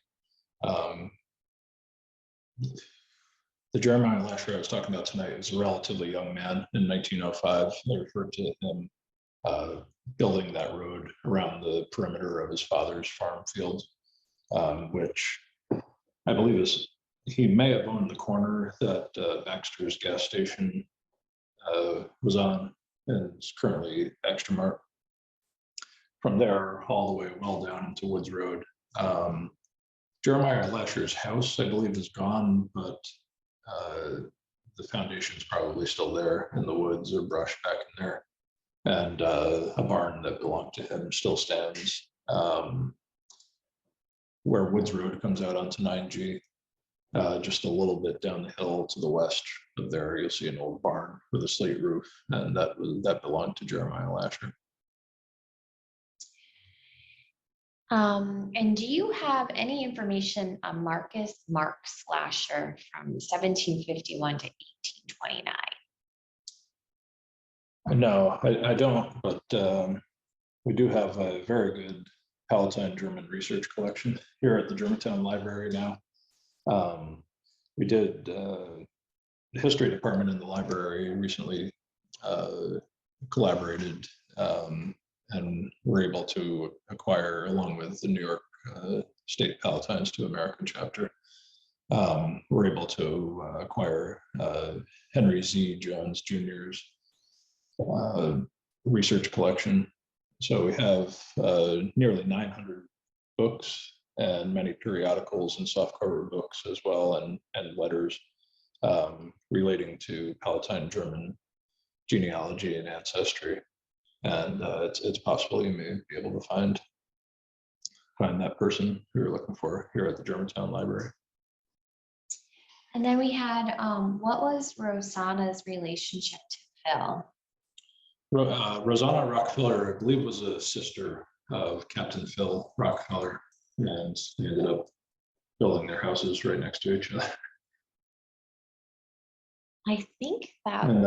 Speaker 2: The Jeremiah Lasher I was talking about tonight is a relatively young man in 1905. They referred to him building that road around the perimeter of his father's farm fields, which I believe he may have owned the corner that Baxter's gas station was on, and is currently Extramart. From there, all the way well down into Woods Road. Jeremiah Lasher's house, I believe, is gone, but the foundation's probably still there in the woods or brush back in there. And a barn that belonged to him still stands where Woods Road comes out onto 9G. Just a little bit down the hill to the west of there, you'll see an old barn with a slate roof, and that belonged to Jeremiah Lasher.
Speaker 1: And do you have any information on Marcus Marks Lasher from 1751 to 1829?
Speaker 2: No, I don't, but we do have a very good Palatine German research collection here at the Germantown Library now. We did the history department in the library recently collaborated and were able to acquire, along with the New York State Palatines to America chapter, we're able to acquire Henry Z. Jones Jr.'s research collection. So we have nearly 900 books and many periodicals and softcover books as well, and letters relating to Palatine German genealogy and ancestry. And it's possible you may be able to find that person who you're looking for here at the Germantown Library.
Speaker 1: And then we had, what was Rosanna's relationship to Phil?
Speaker 2: Rosanna Rockefeller, I believe, was a sister of Captain Phil Rockefeller, and they ended up building their houses right next to each other.
Speaker 1: I think that.
Speaker 2: And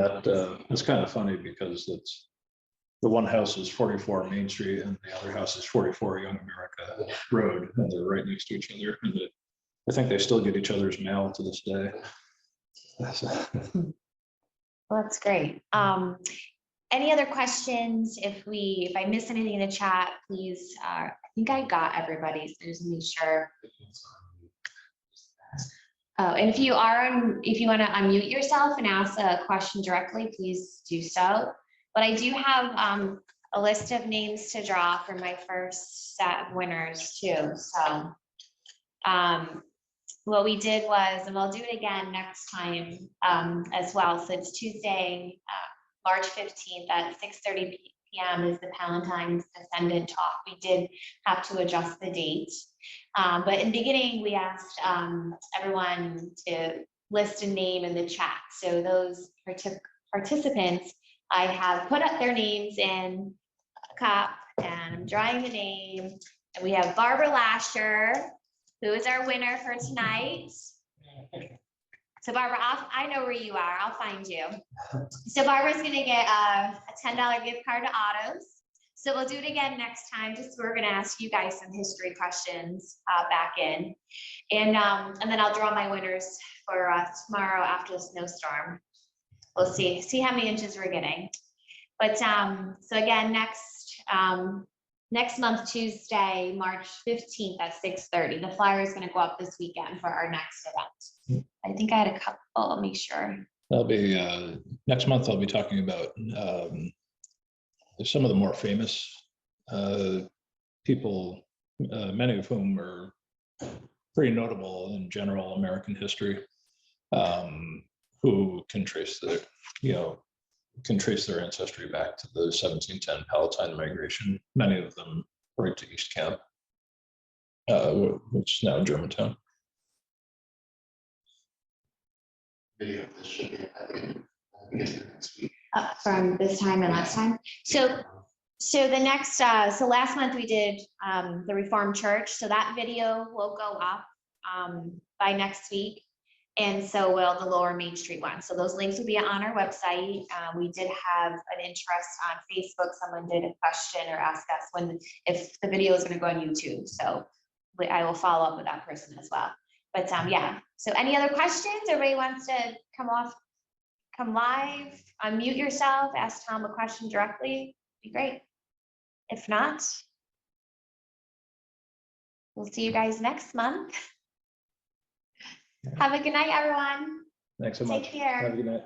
Speaker 2: it's kind of funny because the one house is 44 Main Street and the other house is 44 Young America Road, and they're right next to each other. And I think they still get each other's mail to this day.
Speaker 1: Well, that's great. Any other questions? If I miss anything in the chat, please, I think I got everybody, so just make sure. Oh, and if you want to unmute yourself and ask a question directly, please do so. But I do have a list of names to draw for my first set of winners too. So what we did was, and we'll do it again next time as well. So it's Tuesday, March 15th at 6:30 p.m. is the Palatines Descendant Talk. We did have to adjust the date. But in the beginning, we asked everyone to list a name in the chat. So those participants, I have put up their names in CoOp, and I'm drawing the name. And we have Barbara Lasher, who is our winner for tonight. So Barbara, I know where you are. I'll find you. So Barbara's gonna get a $10 gift card to Autos. So we'll do it again next time. Just we're gonna ask you guys some history questions back in, and then I'll draw my winners for tomorrow after the snowstorm. We'll see how many inches we're getting. But so again, next month, Tuesday, March 15th at 6:30. The flyer is going to go up this weekend for our next event. I think I had a couple, let me make sure.
Speaker 2: That'll be next month. I'll be talking about some of the more famous people, many of whom are pretty notable in general American history, who can trace their ancestry back to the 1710 Palatine migration. Many of them right to East Camp, which is now Germantown.
Speaker 3: Video of this should be next week.
Speaker 1: From this time and last time. So the next, so last month we did the Reformed Church. So that video will go up by next week. And so will the Lower Main Street one. So those links will be on our website. We did have an interest on Facebook. Someone did a question or ask us if the video is going to go on YouTube. So I will follow up with that person as well. But yeah, so any other questions? Everybody wants to come live, unmute yourself, ask Tom a question directly, be great. If not, we'll see you guys next month. Have a good night, everyone.
Speaker 2: Thanks so much.
Speaker 1: Take care.
Speaker 2: Have a good night.